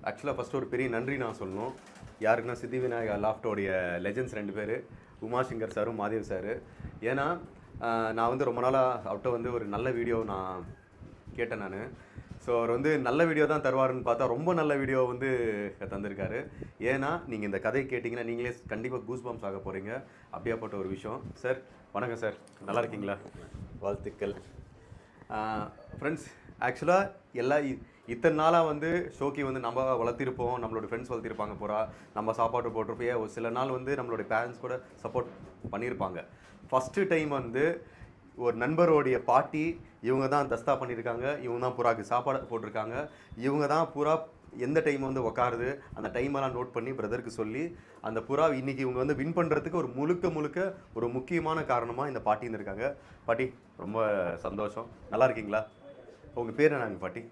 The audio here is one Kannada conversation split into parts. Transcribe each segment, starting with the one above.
ஆக்சுவலாக ஃபஸ்ட்டு ஒரு பெரிய நன்றி நான் சொல்லணும். யாருக்குன்னா சித்தி விநாயகா லாஃப்டோடைய லெஜெண்ட்ஸ் 2 பேர், உமாசங்கர் சாரும் மாதேவ் சார். ஏன்னா நான் வந்து ரொம்ப நாளாக அவர்கிட்ட வந்து ஒரு நல்ல வீடியோ நான் கேட்டேன் நான். ஸோ அவர் வந்து நல்ல வீடியோ தான் தருவாருன்னு பார்த்தா ரொம்ப நல்ல வீடியோ வந்து தந்திருக்காரு. ஏன்னா நீங்கள் இந்த கதையை கேட்டிங்கன்னா நீங்களே கண்டிப்பாக கூஸ் பம்ப்ஸ் ஆக போகிறீங்க. அப்படியாப்பட்ட ஒரு விஷயம். சார் வணக்கம் சார், நல்லா இருக்கீங்களா? வாழ்த்துக்கள். ஃப்ரெண்ட்ஸ், ஆக்சுவலாக இத்தனை நாளாக வந்து ஷோக்கி வந்து நம்ம வளர்த்திருப்போம், நம்மளோட ஃப்ரெண்ட்ஸ் வளர்த்திருப்பாங்க பூரா, நம்ம சாப்பாடு போட்டிருப்போம். ஒரு சில நாள் வந்து நம்மளுடைய பேரண்ட்ஸ் கூட சப்போர்ட் பண்ணியிருப்பாங்க. ஃபஸ்ட்டு டைம் வந்து ஒரு நண்பருடைய பாட்டி இவங்க தான் தஸ்தா பண்ணியிருக்காங்க, இவங்க தான் புறாக்கு சாப்பாடு போட்டிருக்காங்க, இவங்க தான் புறா எந்த டைம் வந்து உக்காருது அந்த டைமெல்லாம் நோட் பண்ணி பிரதருக்கு சொல்லி அந்த புறா இன்றைக்கி இவங்க வந்து வின் பண்ணுறதுக்கு ஒரு முழுக்க ஒரு முக்கியமான காரணமாக இந்த பாட்டி இருந்திருக்காங்க. பாட்டி ரொம்ப சந்தோஷம். நல்லா இருக்கீங்களா? உங்கள் பேர் என்னங்க பாட்டி?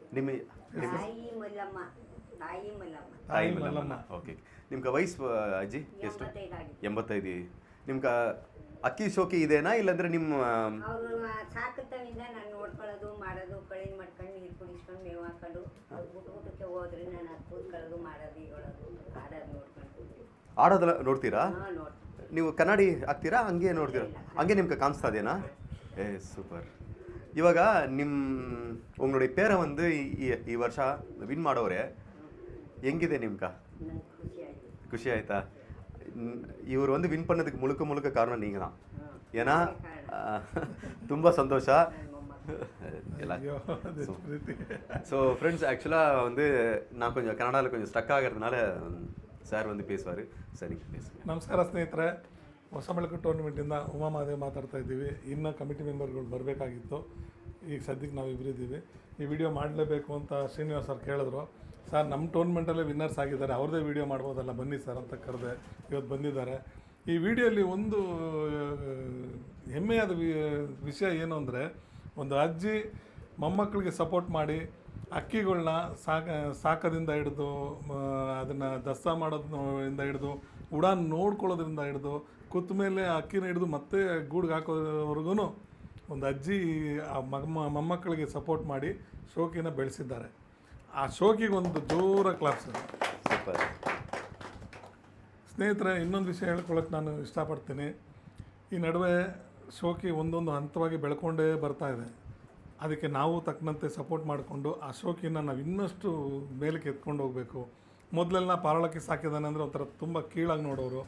ತಾಯಿ ಮಲ್ಲಮ್ಮ. ಓಕೆ. ನಿಮ್ಗೆ ವಯಸ್ಸು ಅಜ್ಜಿ ಎಷ್ಟು? 85. ನಿಮ್ಗೆ ಅಕ್ಕಿ ಶೋಕಿ ಇದೆನಾ ಇಲ್ಲಾಂದ್ರೆ ನಿಮ್ಮ ಅವರು ಸಾಕುತ್ತವಿಂದ ನಾನು ನೋಡ್ಕೊಳ್ಳೋದು ಮಾಡೋದು ಕಳಿ ಮಾಡ್ಕೊಂಡು ನೀರು ಕುಡಿಸ್ಕೊಂಡು ಮೇವು ಹಾಕೊಂಡು ಅವ್ರು ಊಟಕ್ಕೆ ಹೋದ್ರೆ ನಾನು ಅದು ಕೂತ್ಕೊಳ್ಳೋದು ಮಾಡೋದು ಈಗೊಳ್ಳೋದು ಆಡೋದು ನೋಡ್ಕೊಂಡು. ಆಡೋದೆಲ್ಲ ನೋಡ್ತೀರಾ ನೀವು? ಕನ್ನಡಿ ಹಾಕ್ತೀರಾ ಹಂಗೆ ನೋಡ್ತೀರಾ? ಹಂಗೆ ನಿಮ್ಗೆ ಕಾಣಿಸ್ತಾ ಇದೆಯಾ? ಸೂಪರ್. ಇವಾಗ உங்களுடைய பேரை வந்து ಈ ವರ್ಷ ವಿನ್ ಮಾಡೋರೆ ಹೆಂಗಿದೆ ನಿಮ್ಗೆ? ಖುಷಿ ಆಯ್ತಾ? ಇವರು வந்து ವಿನ್ பண்ணதுக்கு முழுக்க காரணம் நீங்கள் தான். ஏன்னா ತುಂಬ ಸಂತೋಷ எல்லாம். ஸோ ஃப்ரெண்ட்ஸ், ஆக்சுவலாக வந்து நான் கொஞ்சம் கன்னடாவில் கொஞ்சம் ஸ்டக் ஆகிறதுனால சார் வந்து பேசுவார். ಸರಿ பேசுங்க. ನಮಸ್ಕಾರ ಸ್ನೇಹಿತರೆ, ಹೊಸ ಬೆಳಕು ಟೂರ್ನಮೆಂಟಿಂದ ಉಮಾ ಮಾದೇವ್ ಮಾತಾಡ್ತಾ ಇದ್ದೀವಿ. ಇನ್ನೂ ಕಮಿಟಿ ಮೆಂಬರ್ಗಳು ಬರಬೇಕಾಗಿತ್ತು. ಈಗ ಸದ್ಯಕ್ಕೆ ನಾವು ಇಬ್ಬರಿದ್ದೀವಿ. ಈ ವಿಡಿಯೋ ಮಾಡಲೇಬೇಕು ಅಂತ ಶ್ರೀನಿವಾಸ್ ಸರ್ ಕೇಳಿದ್ರು. ಸರ್ ನಮ್ಮ ಟೂರ್ನಮೆಂಟಲ್ಲೇ ವಿನ್ನರ್ಸ್ ಆಗಿದ್ದಾರೆ, ಅವ್ರದ್ದೇ ವಿಡಿಯೋ ಮಾಡ್ಬೋದಲ್ಲ, ಬನ್ನಿ ಸರ್ ಅಂತ ಕರೆದೆ. ಇವತ್ತು ಬಂದಿದ್ದಾರೆ. ಈ ವಿಡಿಯೋಲಿ ಒಂದು ಹೆಮ್ಮೆಯಾದ ವಿಷಯ ಏನು ಅಂದರೆ, ಒಂದು ಅಜ್ಜಿ ಮೊಮ್ಮಕ್ಕಳಿಗೆ ಸಪೋರ್ಟ್ ಮಾಡಿ ಅಕ್ಕಿಗಳನ್ನ ಸಾಕೋದ್ರಿಂದ ಹಿಡಿದು ಅದನ್ನು ದಸ್ತಾ ಮಾಡೋದ್ರಿಂದ ಹಿಡಿದು ಉಡಾನ್ ನೋಡ್ಕೊಳ್ಳೋದ್ರಿಂದ ಹಿಡಿದು ಕೂತ ಮೇಲೆ ಅಕ್ಕಿನ ಹಿಡಿದು ಮತ್ತೆ ಗೂಡಿಗೆ ಹಾಕೋವರೆಗೂ ಒಂದು ಅಜ್ಜಿ ಆ ಮೊಮ್ಮಕ್ಕಳಿಗೆ ಸಪೋರ್ಟ್ ಮಾಡಿ ಶೋಕಿನ ಬೆಳೆಸಿದ್ದಾರೆ. ಆ ಶೋಕಿಗೆ ಒಂದು ಜೋರ ಕ್ಲಾಪ್ಸ್. ಸೂಪರ್. ಸ್ನೇಹಿತರೆ, ಇನ್ನೊಂದು ವಿಷಯ ಹೇಳ್ಕೊಳ್ಳೋಕೆ ನಾನು ಇಷ್ಟಪಡ್ತೀನಿ. ಈ ನಡುವೆ ಶೋಕಿ ಒಂದೊಂದು ಹಂತವಾಗಿ ಬೆಳ್ಕೊಂಡೇ ಬರ್ತಾ ಇದೆ. ಅದಕ್ಕೆ ನಾವು ತಕ್ಕಂತೆ ಸಪೋರ್ಟ್ ಮಾಡಿಕೊಂಡು ಆ ಶೋಕಿನ ನಾವು ಇನ್ನಷ್ಟು ಮೇಲಕ್ಕೆ ಎತ್ಕೊಂಡು ಹೋಗಬೇಕು. ಮೊದಲೆಲ್ಲ ಪಾರಳಕ್ಕಿ ಸಾಕಿದಾನೆ ಅಂದರೆ ಒಂಥರ ತುಂಬ ಕೀಳಾಗಿ ನೋಡೋರು,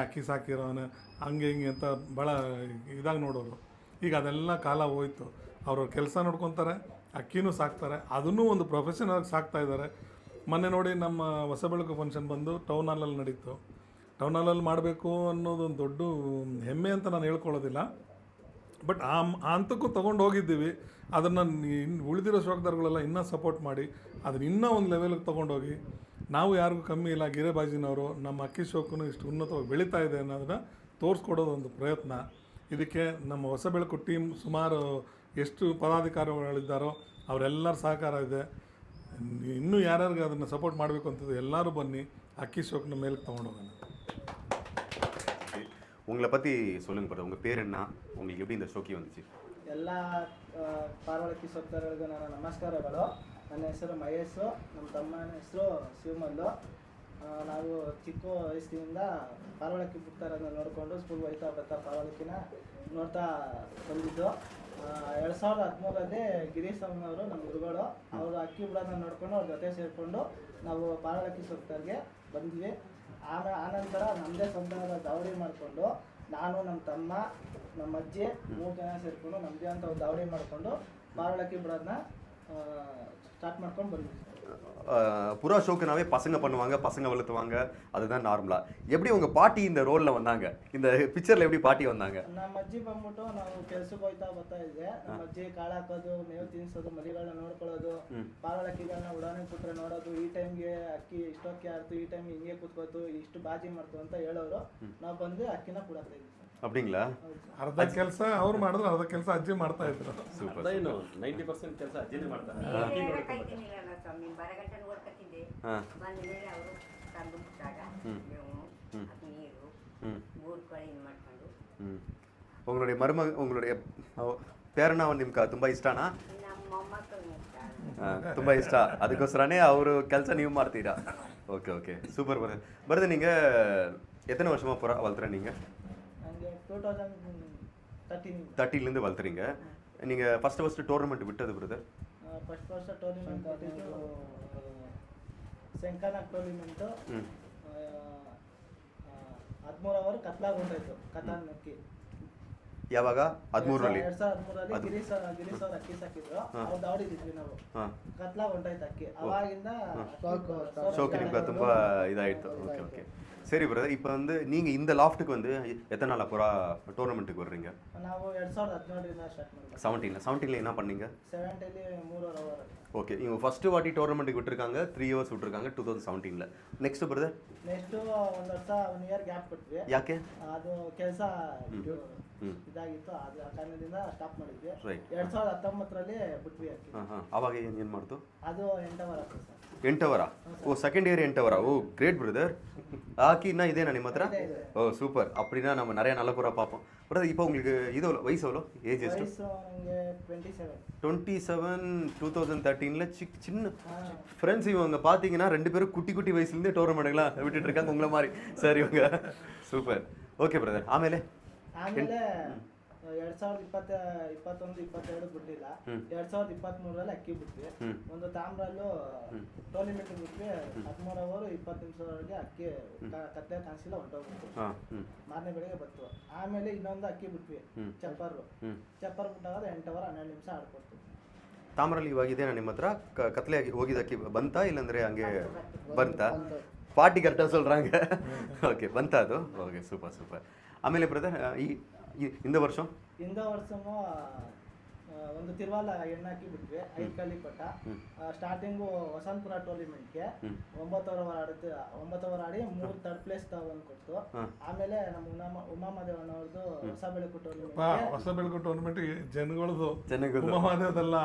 ಅಕ್ಕಿ ಸಾಕಿರೋನು ಹಂಗೆ ಹಿಂಗೆ ಅಂತ ಭಾಳ ಇದಾಗಿ ನೋಡೋರು. ಈಗ ಅದೆಲ್ಲ ಕಾಲ ಹೋಯ್ತು. ಅವ್ರವ್ರ ಕೆಲಸ ನೋಡ್ಕೊತಾರೆ, ಅಕ್ಕಿನೂ ಸಾಕ್ತಾರೆ, ಅದನ್ನೂ ಒಂದು ಪ್ರೊಫೆಷನಲ್ ಸಾಕ್ತಾ ಇದ್ದಾರೆ. ಮೊನ್ನೆ ನೋಡಿ ನಮ್ಮ ಹೊಸ ಬೆಳಕು ಫಂಕ್ಷನ್ ಬಂದು ಟೌನ್ ಹಾಲಲ್ಲಿ ನಡೀತು. ಟೌನ್ ಹಾಲಲ್ಲಿ ಮಾಡಬೇಕು ಅನ್ನೋದೊಂದು ದೊಡ್ಡ ಹೆಮ್ಮೆ ಅಂತ ನಾನು ಹೇಳ್ಕೊಳ್ಳೋದಿಲ್ಲ. ಬಟ್ ಆ ಹಂತಕ್ಕೂ ತೊಗೊಂಡು ಹೋಗಿದ್ದೀವಿ. ಅದನ್ನು ಉಳಿದಿರೋ ಶೋಕದಾರಗಳೆಲ್ಲ ಇನ್ನೂ ಸಪೋರ್ಟ್ ಮಾಡಿ ಅದನ್ನು ಇನ್ನೂ ಒಂದು ಲೆವೆಲ್ಗೆ ತೊಗೊಂಡೋಗಿ ನಾವು ಯಾರಿಗೂ ಕಮ್ಮಿ ಇಲ್ಲ, ಗಿರಿಬಾಜಿನವರು ನಮ್ಮ ಅಕ್ಕಿ ಶೋಕನು ಇಷ್ಟು ಉನ್ನತವಾಗಿ ಬೆಳೀತಾ ಇದೆ ಅನ್ನೋದನ್ನು ತೋರಿಸ್ಕೊಡೋದೊಂದು ಪ್ರಯತ್ನ. ಇದಕ್ಕೆ ನಮ್ಮ ಹೊಸ ಬೆಳಕು ಟೀಮ್ ಸುಮಾರು ಎಷ್ಟು ಪದಾಧಿಕಾರಿಗಳಿದ್ದಾರೋ ಅವರೆಲ್ಲರ ಸಹಕಾರ ಇದೆ. ಇನ್ನೂ ಯಾರ್ಯಾರಿಗೆ ಅದನ್ನು ಸಪೋರ್ಟ್ ಮಾಡಬೇಕು ಅಂತದ್ದು ಎಲ್ಲರೂ ಬನ್ನಿ, ಅಕ್ಕಿ ಶೋಕನ மேலுக்கு ತೊಗೊಂಡೋಗೋಣ. உங்களை பற்றி சொல்லுங்க பட் உங்கள் பேர் என்ன, உங்களுக்கு எப்படி இந்த ஷோக்கி வந்துச்சு? ಎಲ್ಲ ಪಾರಳಕ್ಕಿ ಸೊತ್ತರಗಳಿಗೂ ನನ್ನ ನಮಸ್ಕಾರಗಳು. ನನ್ನ ಹೆಸರು ಮಹೇಶು, ನಮ್ಮ ತಮ್ಮನ ಹೆಸರು ಶಿವಮಲ್ಲು. ನಾವು ಚಿಕ್ಕ ವಯಸ್ಸಿನಿಂದ ಪಾರಳಕ್ಕಿ ಪುಸ್ತರನ್ನು ನೋಡಿಕೊಂಡು ಸ್ಕೂಲ್ ಹೋಗ್ತಾ ಬರ್ತಾ ಪಾರಳಕ್ಕಿನ ನೋಡ್ತಾ ಬಂದಿದ್ದು. 2013ರಲ್ಲಿ ಗಿರೀಶ್ ಅವರು ನಮ್ಮ ಗುರುಗಳು, ಅವರು ಅಕ್ಕಿ ಬಿಡೋದನ್ನ ನೋಡಿಕೊಂಡು ಅವ್ರ ಜೊತೆ ಸೇರಿಕೊಂಡು ನಾವು ಪಾರಳಕ್ಕಿ ಸೊತ್ತರಿಗೆ ಬಂದ್ವಿ. ಆನಂತರ ನಮ್ಮದೇ ಸ್ವಂತವಾದ ದಾವಡಿ ಮಾಡಿಕೊಂಡು ನಾನು, ನಮ್ಮ ತಮ್ಮ, ನಮ್ಮ ಅಜ್ಜಿ 3 ಜನ ಸೇರಿಕೊಂಡು ನಮ್ಮದೇ ಅಂತ ಒಂದು ದಾವಡಿ ಮಾಡಿಕೊಂಡು ಪಾರಳಕ್ಕಿ ಬಿಡೋದನ್ನ ஸ்டார்ட் ಮಾಡ್ಕೊಂಡು ಬಂದ್ವಿ. புறா ஷோக்குனாவே பசங்க பண்ணுவாங்க, பசங்க வளர்த்துவாங்க, அதுதான் நார்மலாக. எப்படி உங்கள் பாட்டி இந்த ரோலில் வந்தாங்க? இந்த பிக்சரில் எப்படி பாட்டி வந்தாங்க? ನಮ್ಮ ಅಜ್ಜಿ ಬಂದ್ಬಿಟ್ಟು ನಾವು ಕೆಲ್ಸಕ್ಕೆ ಹೋಗ್ತಾ ಬರ್ತಾ ಇದ್ದೆ. ನಮ್ಮ ಅಜ್ಜಿ ಕಾಳು ಹಾಕೋದು, ಮೇವು ತಿನ್ನಿಸೋದು, ಮರಿಗಳನ್ನ ನೋಡ್ಕೊಳ್ಳೋದು, ಪಾರಳಕ್ಕಿಗಳನ್ನ ಉಡಾನೆ ಕೊಟ್ಟರೆ ನೋಡೋದು, ಈ ಟೈಮ್ಗೆ ಅಕ್ಕಿ ಇಷ್ಟೊಕ್ಕೆ ಆಡ್ತು, ಈ ಟೈಮ್ ಹಿಂಗೆ ಕೂತ್ಕೋತು, ಇಷ್ಟು ಬಾಜಿ ಮಾಡ್ತು ಅಂತ ಹೇಳೋರು. ನಾವು ಬಂದು ಅಕ್ಕಿನ ಕೊಡಾಕ್ತಾ ಇದ್ವಿ. அப்படிங்களா? ಅರ್ಧ ಕೆಲಸ ಅವ್ರು ಮಾಡಿದ್ರು, ಅರ್ಧ ಕೆಲಸ ಅಜ್ಜಿ ಮಾಡ್ತಾ ಇದ್ರು. ಸೂಪರ್. 90% ಕೆಲಸ ಅಜ್ಜಿನೇ ಮಾಡ್ತಾರೆ. ಸ್ವಾಮಿ ಬರಗಂಟೆ ನೋಡ್ಕೊತಿದ್ದೆ. ಬಂದ ಮೇಲೆ ಅವರು ತಂದು ಬಿಟ್ಟಾಗ ಮೇವು, ನೀರು, ಗೂಡ್ಕೊಳ್ಳಿ ಇದು ಮಾಡ್ಕೊಂಡು. உங்களுடைய பேரனா ನಿಮ್ಗೆ ತುಂಬ ಇಷ್ಟನಾ? ನಮ್ಮ ಮೊಮ್ಮಕ್ಕಳು ಇಷ್ಟ. ತುಂಬ ಇಷ್ಟ ಅದಕ್ಕೋಸ್ಕರನೇ ಅವರು ಕೆಲಸ ನೀವು ಮಾಡ್ತೀರಾ. Okay okay super brother. Brother நீங்கள் எத்தனை வருஷமாக புறா வளர்த்துற நீங்கள்? ನನಗೆ 2013லேருந்து வளர்த்துறீங்க. நீங்கள் ஃபஸ்ட்டு டோர்னமெண்ட் விட்டது பிரதர்? ಫಸ್ಟ್ ವರ್ಷ ಟೂರ್ನಿಮೆಂಟ್ ಕೊಟ್ಟಿದ್ದು ಶಂಕನಾಗ್ ಟೂರ್ನಿಮೆಂಟು 13 ಅವರು ಕತ್ಲಾಗ ಹೊಂಟಾಯ್ತು ಕತಾನಕ್ಕೆ. ಯಾವಾಗ? 13ರಲ್ಲಿ 2013ರಲ್ಲಿ ಗಿರೀಶ್ ಅವ್ರು ಅಕ್ಕಿ ಸಾಕಿದ್ರು, ಅವ್ರು ದಾವಡಿದ್ವಿ ನಾವು. ಕತ್ಲಾಗ ಹೊಂಟಾಯ್ತು ಅಕ್ಕಿ, ಅವಾಗಿಂದ ஷோக்கு ನಿಮ್ಗೆ ತುಂಬ இதாயிடுது. ஓகே ஓகே சரி பிரதர். இப்போ வந்து நீங்கள் இந்த லாஃப்ட்டுக்கு வந்து எத்தனை நாளாக புறா டோர்னமெண்ட்டுக்கு வர்றீங்க? ನಾವು 2017ರಿಂದ ಸ್ಟಾರ್ಟ್ ಮಾಡಿದ್ವಿ. 17ல என்ன பண்ணீங்க? 70ಲ್ಲಿ 3 ಅವರ್. ஓகே, இவங்க ஃபஸ்ட்டு வாட்டி டோர்னமெண்ட்டுக்கு விட்டுருக்காங்க, 3 இயர்ஸ் விட்டுருக்காங்க 2017ல. Next brother? ನೆಕ್ಸ್ಟು ಒಂದು ವರ್ಷ 1 ಇಯರ್ ಗ್ಯಾಪ್ ಕೊಟ್ವಿ. ಯಾಕೆ? ಅದು ಕೆಲಸ ಇದಾಗಿತ್ತು, ಅದು ಆ ಕಾರಣದಿಂದ ಸ್ಟಾಪ್ ಮಾಡಿದ್ವಿ. ರೈಟ್. 2019ರಲ್ಲಿ ಬಿಟ್ವಿ ಅಕ್ಕಿ. ಅವಾಗ ಏನು ಮಾಡ್ತು? ಅದು 8 ಅವರ್ ಆಗ್ತದೆ ಸರ್. 8 ಅವರಾ? ಓ, ಸೆಕೆಂಡ್ ಇಯರ್ 8 ಅವರಾ? ஓ கிரேட் பிரதர். ஆக்கி இன்னும் இதேண்ணா ನಿಮ್ಮ ಹತ್ರ? ஓ சூப்பர். அப்படின்னா நம்ம நிறைய நல்ல புறா பார்ப்போம். பிரதர் இப்போ உங்களுக்கு இது வயசு எவ்வளோ? ஏஜ் ಎಷ್ಟು? ವಯಸ್ಸು ನನಗೆ 27. 27 2013ல சின்ன ஃப்ரெண்ட்ஸ். இவங்க பார்த்தீங்கன்னா 2 பேரும் குட்டி குட்டி வயசுலேருந்தே டோர்னமெண்ட்லாம் விட்டுட்டு இருக்காங்க உங்களை மாதிரி. சரி இவங்க சூப்பர். Okay brother. ಆಮೇಲೆ 2021-22 ಬಿಟ್ಟಿಲ್ಲ. 2023ರಲ್ಲಿ ಅಕ್ಕಿ ಬಿಟ್ವಿ. ಒಂದು ತಾಮ್ರಲ್ಲೂ ಟೂರ್ನಿಮೆಂಟ್ ಬಿಟ್ವಿ. 13 ಅವರು 20 ನಿಮಿಷದವರೆಗೆ ಅಕ್ಕಿ ಕತ್ತೆ ಕಾಣಿಸಿಲ್ಲ, ಹೊಂಟೋಗ್ಬಿಟ್ಟು ಮಾರನೇ ಬೆಳಿಗ್ಗೆ ಬತ್ತು. ಆಮೇಲೆ ಇನ್ನೊಂದು ಅಕ್ಕಿ ಬಿಟ್ವಿ, ಚಪ್ಪರ್ ಬಿಟ್ಟಾಗ 8 ಅವರ್ 12 ನಿಮಿಷ ಆಡ್ಕೊಡ್ತು. ತಾಮ್ರಲ್ಲಿ ಇವಾಗ ಇದೇನಾ ನಿಮ್ಮ ಹತ್ರ? ಕತ್ಲೆ ಹೋಗಿದ ಅಕ್ಕಿ ಬಂತಾ ಇಲ್ಲಾಂದ್ರೆ ಹಂಗೆ ಬಂತಾ? ಪಾರ್ಟಿ ಕರೆಕ್ಟಾಗಿ சொல்கிறாங்க. ಓಕೆ ಬಂತಾ ಅದು? Okay super super. ಆಮೇಲೆ ಬ್ರದರ್ இந்த வருஷம் ಒಂದು ತಿರುವಾಲ ಎಣ್ಣಾಕಿ ಬಿಟ್ವಿ. 5 ಕಲ್ಲಿ ಪಟ್ಟ. ಸ್ಟಾರ್ಟಿಂಗು ವಸಂತಪುರ ಟೂರ್ನಿಮೆಂಟ್ಗೆ 9 ಅವರ್ ಆಡಿ 3 ಥರ್ಡ್ ಪ್ಲೇಸ್ ತಗೊಂಡು ಕೊಡ್ತು. ಆಮೇಲೆ ನಮ್ಮ ಉಮಾಮದೇವನವ್ರದ್ದು ಹೊಸ ಬೆಳಕು ಟೂರ್ನಮೆಂಟ್ ಜನಗಳದು ಉಮಾಮದೇವದಲ್ಲ,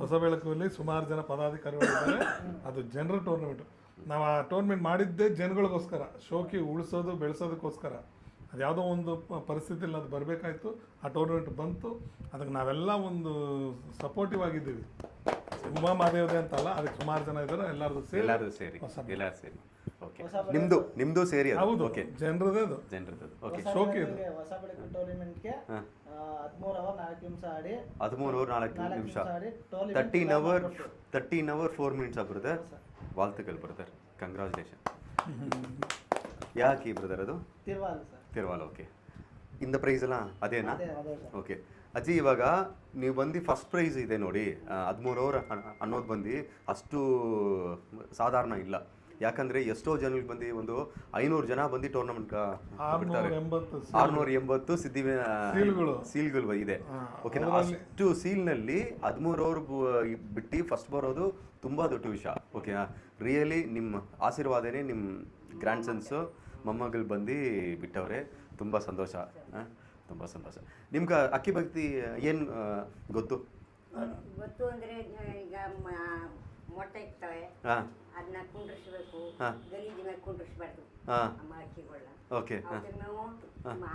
ಹೊಸ ಬೆಳಕಲ್ಲಿ ಸುಮಾರು ಜನ ಪದಾಧಿಕಾರಿಗಳಿದ್ದಾರೆ. ಅದು ಜನರ ಟೂರ್ನಮೆಂಟ್. ನಾವು ಆ ಟೂರ್ನಮೆಂಟ್ ಮಾಡಿದ್ದೇ ಜನಗಳಿಗೋಸ್ಕರ, ಶೋಕಿ ಉಳಿಸೋದು ಬೆಳೆಸೋದಕ್ಕೋಸ್ಕರ. ಅದು ಯಾವುದೋ ಒಂದು ಪರಿಸ್ಥಿತಿಯಲ್ಲಿ ಅದು ಬರಬೇಕಾಯ್ತು, ಆ ಟೂರ್ನಮೆಂಟ್ ಬಂತು. ಅದಕ್ಕೆ ನಾವೆಲ್ಲ ಒಂದು ಸಪೋರ್ಟಿವ್ ಆಗಿದ್ದೀವಿ. ಉಮಾ ಮಹಾದೇವದೇ ಅಂತಲ್ಲ, ಅದಕ್ಕೆ ಸುಮಾರು ಜನ ಇದ್ದಾರೆ. ಎಲ್ಲರೂ ಸೇರಿ ಓಕೆ. ನಿಮ್ದು ಸೇರಿ ಹೌದು. ಓಕೆ, ಜನರದೇ ಅದು. ಓಕೆ. ಶೋಕಿ ಇದು ಹೊಸ ಬೆಳಕು ಟೂರ್ನಿಮೆಂಟ್ಗೆ 13 ಅವರ್ 4 ನಿಮಿಷ ಆಡಿ 13 ಅವರ್ 4 ನಿಮಿಷ 13 ಅವರ್ 4 ಮಿನಿಟ್ಸ್ ಬ್ರದರ್. வாழ்த்துக்கள் ಬ್ರದರ್, ಕಂಗ್ರಾಚುಲೇಷನ್. ಯಾಕೆ ಬ್ರದರ್ ಅದು? ತಿರುವಾಲ್. ಓಕೆ. ಇಂದ ಪ್ರೈಸ್ ಎಲ್ಲ ಅದೇನಾ? ಓಕೆ ಅಜ್ಜಿ, ಇವಾಗ ನೀವು ಬಂದು ಫಸ್ಟ್ ಪ್ರೈಸ್ ಇದೆ ನೋಡಿ 13 ಅವರ್ ಅನ್ನೋದು ಬಂದು ಅಷ್ಟು ಸಾಧಾರಣ ಇಲ್ಲ. ಯಾಕಂದರೆ ಎಷ್ಟೋ ಜನಕ್ಕೆ ಬಂದು ಒಂದು 500 ಜನ ಬಂದು ಟೂರ್ನಮೆಂಟ್ ಬಿಡ್ತಾರೆ. 680 ಸೀಲ್ಗಳು ಇದೆ. ಓಕೆ, ಅಷ್ಟು ಸೀಲ್ನಲ್ಲಿ 13 ಅವರ್ ಬಿಟ್ಟು ಫಸ್ಟ್ ಬರೋದು ತುಂಬ ದೊಡ್ಡ ವಿಷಯ. ಓಕೆನಾ? ರಿಯಲಿ ನಿಮ್ಮ ಆಶೀರ್ವಾದನೇ ನಿಮ್ಮ ಗ್ರ್ಯಾಂಡ್ ಸನ್ಸು ಮೊಮ್ಮಗಳು ಬಂದು ಬಿಟ್ಟವ್ರೆ. ತುಂಬ ಸಂತೋಷ, ತುಂಬ ಸಂತೋಷ. ನಿಮ್ಗೆ ಅಕ್ಕಿ ಭಕ್ತಿ ಏನು ಗೊತ್ತು ಅಂದರೆ ಈಗ ಮೊಟ್ಟೆ ಇರ್ತವೆ, ಅದನ್ನ ಕುಂಡ್ರಿಸ್ಬೇಕು, ಗಲೀಜ್ ಮೇಲೆ ಕುಂಡ್ರಿಸ್ಬಾರ್ದು ಅಮ್ಮ ಅಕ್ಕಿಗಳನ್ನ. ಓಕೆ. ನಾವು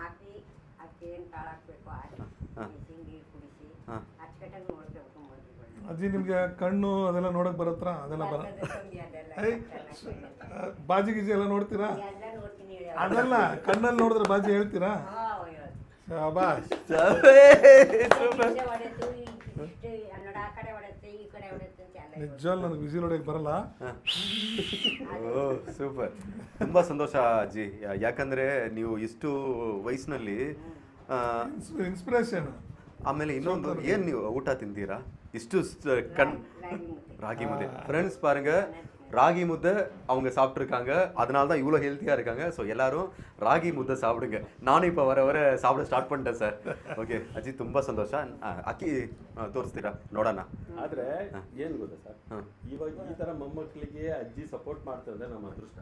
ಹಾಕಿ ಅದಕ್ಕೆ ಏನು ಕಾಳು ಹಾಕ್ಬೇಕು ಹಾಕಿ ನೀರು ಕುಡಿಸಿ ಅಚ್ಚುಕಟ್ಟಾಗಿ ನೋಡ್ಬೇಕು ಮೊದಲುಗಳನ್ನ. ಅಜ್ಜಿ, ನಿಮಗೆ ಕಣ್ಣು ಅದೆಲ್ಲ ನೋಡಕ್ ಬರತ್ತಾ? ಅದೆಲ್ಲ ಬಾಜಿ ಗೀಜಿ ಎಲ್ಲ ನೋಡ್ತೀರಾ? ಅದೆಲ್ಲ ಕಣ್ಣಲ್ಲಿ ನೋಡಿದ್ರೆ ಬಾಜಿ ಹೇಳ್ತೀರಾ? ಶಾಬಾಷ್. ನಿಜವಾಗ್ಲೂ ನನಗೆ ವಿಸಿಲ್ ಹೊಡೆಯಕ್ಕೆ ಬರಲ್ಲ. ಓ ಸೂಪರ್. ತುಂಬ ಸಂತೋಷ ಅಜ್ಜಿ. ಯಾಕಂದರೆ ನೀವು ಇಷ್ಟು ವಯಸ್ಸಿನಲ್ಲಿ ಇನ್ಸ್ಪಿರೇಷನ್. ಆಮೇಲೆ ಇನ್ನೊಂದು ಏನು ನೀವು ಊಟ ತಿಂತೀರಾ? ಇಷ್ಟು ராகி முத்தை. ஃப்ரெண்ட்ஸ் பாருங்க, ராகி முத்தை அவங்க சாப்பிட்ருக்காங்க, அதனால தான் இவ்வளோ ஹெல்த்தியாக இருக்காங்க. ஸோ எல்லாரும் ರಾಗಿ ಮುದ್ದೆ ಸಾப்பிಡುங்க. ನಾನೂ இப்போ ವರ ಸಾப்பிಡ ಸ್ಟಾರ್ಟ್ பண்ணிட்டேன் ಸರ್. ಓಕೆ ಅಜ್ಜಿ, ತುಂಬ ಸಂತೋಷ. ಅಕ್ಕಿ ತೋರಿಸ್ತೀರಾ ನೋಡೋಣ? ಆದರೆ ಏನು ಗೊತ್ತಾ ಸರ್, ಇವಾಗ ಈ ಥರ ಮೊಮ್ಮಕ್ಕಳಿಗೆ ಅಜ್ಜಿ ಸಪೋರ್ಟ್ ಮಾಡ್ತಾರೆ ನಮ್ಮ ಅದೃಷ್ಟ.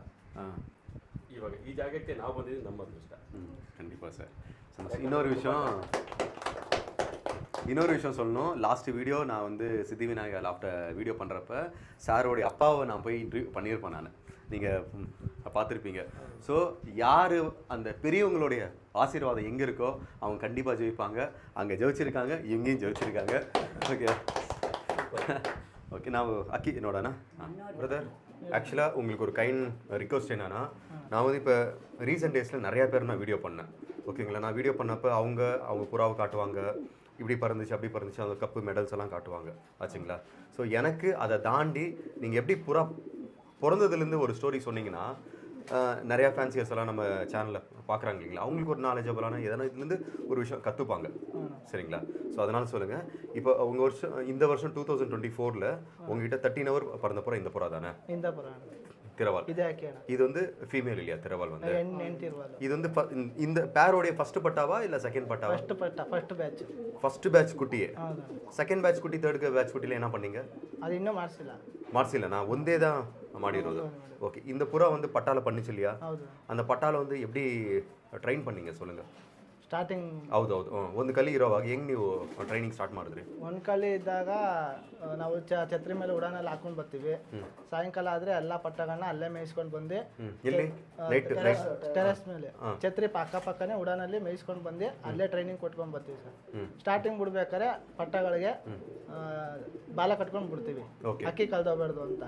ಇವಾಗ ಈ ಜಾಗಕ್ಕೆ ನಾವು ಬಂದಿದ್ದೀವಿ, ನಮ್ಮ ಅದೃಷ್ಟ. கண்டிப்பாக சார். இன்னொரு விஷயம் சொல்லணும். லாஸ்ட் வீடியோ நான் வந்து சித்தி விநாயகா லாஃப்ட வீடியோ பண்ணுறப்ப சாரோடைய அப்பாவை நான் போய் இன்டர்வியூ பண்ணியிருப்பேன். நான் நீங்கள் பார்த்துருப்பீங்க. ஸோ யார் அந்த பெரியவங்களுடைய ஆசீர்வாதம் எங்கே இருக்கோ அவங்க கண்டிப்பாக ஜெயிப்பாங்க. அங்கே ஜெயிச்சிருக்காங்க, எங்கேயும் ஜெயிச்சிருக்காங்க. ஓகே ஓகே நான் அக்கி நோடானா பிரதர் ஆக்சுவலாக உங்களுக்கு ஒரு கைண்ட் ரிக்வஸ்ட் என்னன்னா நான் வந்து இப்போ ரீசெண்ட் டேஸில் நிறையா பேர் நான் வீடியோ பண்ணேன் ஓகேங்களா. நான் வீடியோ பண்ணப்போ அவங்க புறாவை காட்டுவாங்க, இப்படி பறந்துச்சு அப்படி பறந்துச்சு, அந்த கப்பு மெடல்ஸ் எல்லாம் காட்டுவாங்க ஆச்சுங்களா. ஸோ எனக்கு அதை தாண்டி நீங்கள் எப்படி புறா பிறந்ததுலேருந்து ஒரு ஸ்டோரி சொன்னீங்கன்னா நிறையா ஃபேன்சியர்ஸ் எல்லாம் நம்ம சேனலில் பார்க்குறாங்க இல்லைங்களா, அவங்களுக்கு ஒரு நாலேஜபிளான எதனா இதுலேருந்து ஒரு விஷயம் கற்றுப்பாங்க சரிங்களா. ஸோ அதனால் சொல்லுங்கள், இப்போ உங்கள் இந்த வருஷம் 2024 உங்ககிட்ட 13 ஹவர் பறந்த புறா இந்த புறா தானே? இந்த புறாಣ திரவால். ಇದೆ ಹಾಕಿ ಅಣ್ಣ. இது வந்து ஃபீமேல் இல்லையா திரவால் வந்து? ಹೆಣ್ತಿರುವಲ್ಲ. இது வந்து இந்த பேரோடைய ஃபர்ஸ்ட் பட்டாவா இல்லை செகண்ட் பட்டாவா? First batch. ஃபர்ஸ்ட் பேட்ச் குட்டியே. ಹೌದು. ಸೆಕೆಂಡ್ ಬ್ಯಾಚ್ ಕುಟ್ಟಿ ಥರ್ಡ್ ಬ್ಯಾಚ್ ಕುಟ್ಟಿಲಿ ಏನ ಪಣ್ಣೀங்க? ಅದು ಇನ್ನೂ ಮಾಡಿಸಿಲ್ಲ. ಮಾಡಿಸಿಲ್ಲ, ನಾ ಒಂದೇ தான் ಮಾಡಿರೋದು. ஓகே, இந்த புறா வந்து பட்டால பண்ணிச்சு இல்லையா? ಹೌದು. அந்த பட்டால வந்து எப்படி ட்ರೈನ್ பண்ணீங்க சொல்லுங்க. ಸ್ಟಾರ್ಟಿಂಗ್ ಹೌದು ಒಂದು ಕಲಿ ಇರೋವಾಗ ಹೆಂಗ್ ನೀವು ಟ್ರೈನಿಂಗ್ ಸ್ಟಾರ್ಟ್ ಮಾಡಿದ್ರಿ? ಒಂದು ಕಲಿ ಇದ್ದಾಗ ನಾವು ಛತ್ರಿ ಮೇಲೆ ಉಡಾನಲ್ಲಿ ಹಾಕೊಂಡು ಬರ್ತೀವಿ. ಸಾಯಂಕಾಲ ಆದ್ರೆ ಎಲ್ಲಾ ಪಟ್ಟಗಳನ್ನ ಅಲ್ಲೇ ಮೇಯಿಸ್ಕೊಂಡು ಬಂದು ಎಲ್ಲಿ ಟೆರೆಸ್ ಮೇಲೆ ಛತ್ರಿ ಪಕ್ಕನೇ ಉಡಾನಲ್ಲಿ ಮೇಯಿಸ್ಕೊಂಡು ಬಂದು ಅಲ್ಲೇ ಟ್ರೈನಿಂಗ್ ಕೊಟ್ಕೊಂಡ್ ಬರ್ತೀವಿ ಸರ್. ಸ್ಟಾರ್ಟಿಂಗ್ ಬಿಡ್ಬೇಕಾದ್ರೆ ಪಟ್ಟಗಳಿಗೆ ಬಾಲ ಕಟ್ಕೊಂಡು ಬಿಡ್ತೀವಿ, ಅಕ್ಕಿ ಕಳ್ದೋಗ್ಬಾರ್ದು ಅಂತ.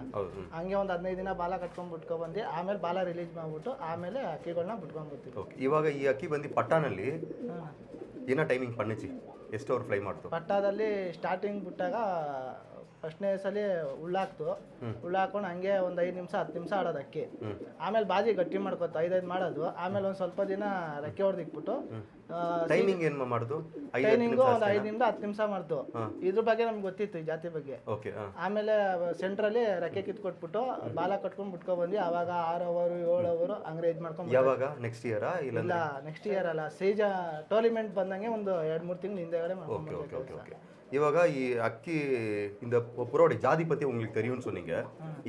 ಹಂಗೆ ಒಂದು 15 ದಿನ ಬಾಲ ಕಟ್ಕೊಂಡ್ ಬಿಟ್ಕೊಂಡ್ ಬಂದು ಆಮೇಲೆ ಬಾಲ ರಿಲೀಸ್ ಮಾಡ್ಬಿಟ್ಟು ಆಮೇಲೆ ಅಕ್ಕಿಗಳನ್ನ ಬಿಟ್ಕೊಂಡ್ ಬರ್ತೀವಿ. ಇವಾಗ ಈ ಅಕ್ಕಿ ಬಂದು ಪಟ್ಟಾನಲ್ಲಿ ಏನ ಟೈಮಿಂಗ್ ಪಣ್ಣಿಸಿ ಎಷ್ಟು ಅವರ್ ಫ್ಲೈ ಮಾಡ್ತು? ಪಟ್ಟಾದಲ್ಲಿ ಸ್ಟಾರ್ಟಿಂಗ್ ಬಿಟ್ಟಾಗ ಫಸ್ಟ್ನೇ ಸಲ ಉಳ್ಳಾಕೊಂಡು ಹಂಗೆ ಒಂದು 5 ನಿಮಿಷ 10 ನಿಮಿಷ ಆಡೋದು ಅಕ್ಕಿ. ಆಮೇಲೆ ಬಾಜಿ ಗಟ್ಟಿ ಮಾಡ್ಕೊತ 5 ಮಾಡೋದು. ಆಮೇಲೆ ಒಂದು ಸ್ವಲ್ಪ ದಿನ ರೆಕ್ಕೆ ಹೊಡೆದಿಕ್ಬಿಟ್ಟು ಟೈಮಿಂಗ್ ಏನು ಮಾಡೋದು? ಟ್ರೈನಿಂಗು ಒಂದು 5 ನಿಮಿಷ 10 ನಿಮಿಷ ಮಾಡ್ತು. ಇದ್ರ ಬಗ್ಗೆ ನಮ್ಗೆ ಗೊತ್ತಿತ್ತು, ಈ ಜಾತಿ ಬಗ್ಗೆ. ಆಮೇಲೆ ಸೆಂಟ್ರಲ್ಲಿ ರೆಕ್ಕೆ ಕಿತ್ಕೊಟ್ಬಿಟ್ಟು ಬಾಲ ಕಟ್ಕೊಂಡು ಬಿಟ್ಕೊಂಡ್ ಬಂದ್ವಿ. ಅವಾಗ 6 ಅವರ್ 7 ಅವರ್ ಹಂಗೆ ಇದು ಮಾಡ್ಕೊಂಡು. ಯಾವಾಗ ನೆಕ್ಸ್ಟ್ ಇಯರಾ? ಇಲ್ಲ ನೆಕ್ಸ್ಟ್ ಇಯರ್ ಅಲ್ಲ, ಸೀಜ ಟೂರ್ನಿಮೆಂಟ್ ಬಂದಂಗೆ ಒಂದು 2-3 ತಿಂಗಳು ಹಿಂದೆಗಡೆ ಮಾಡ್ಕೊಂಡು. ஓகே. இவங்க அக்கி இந்த புறாவுடைய ஜாதி பற்றி உங்களுக்கு தெரியும்னு சொன்னீங்க.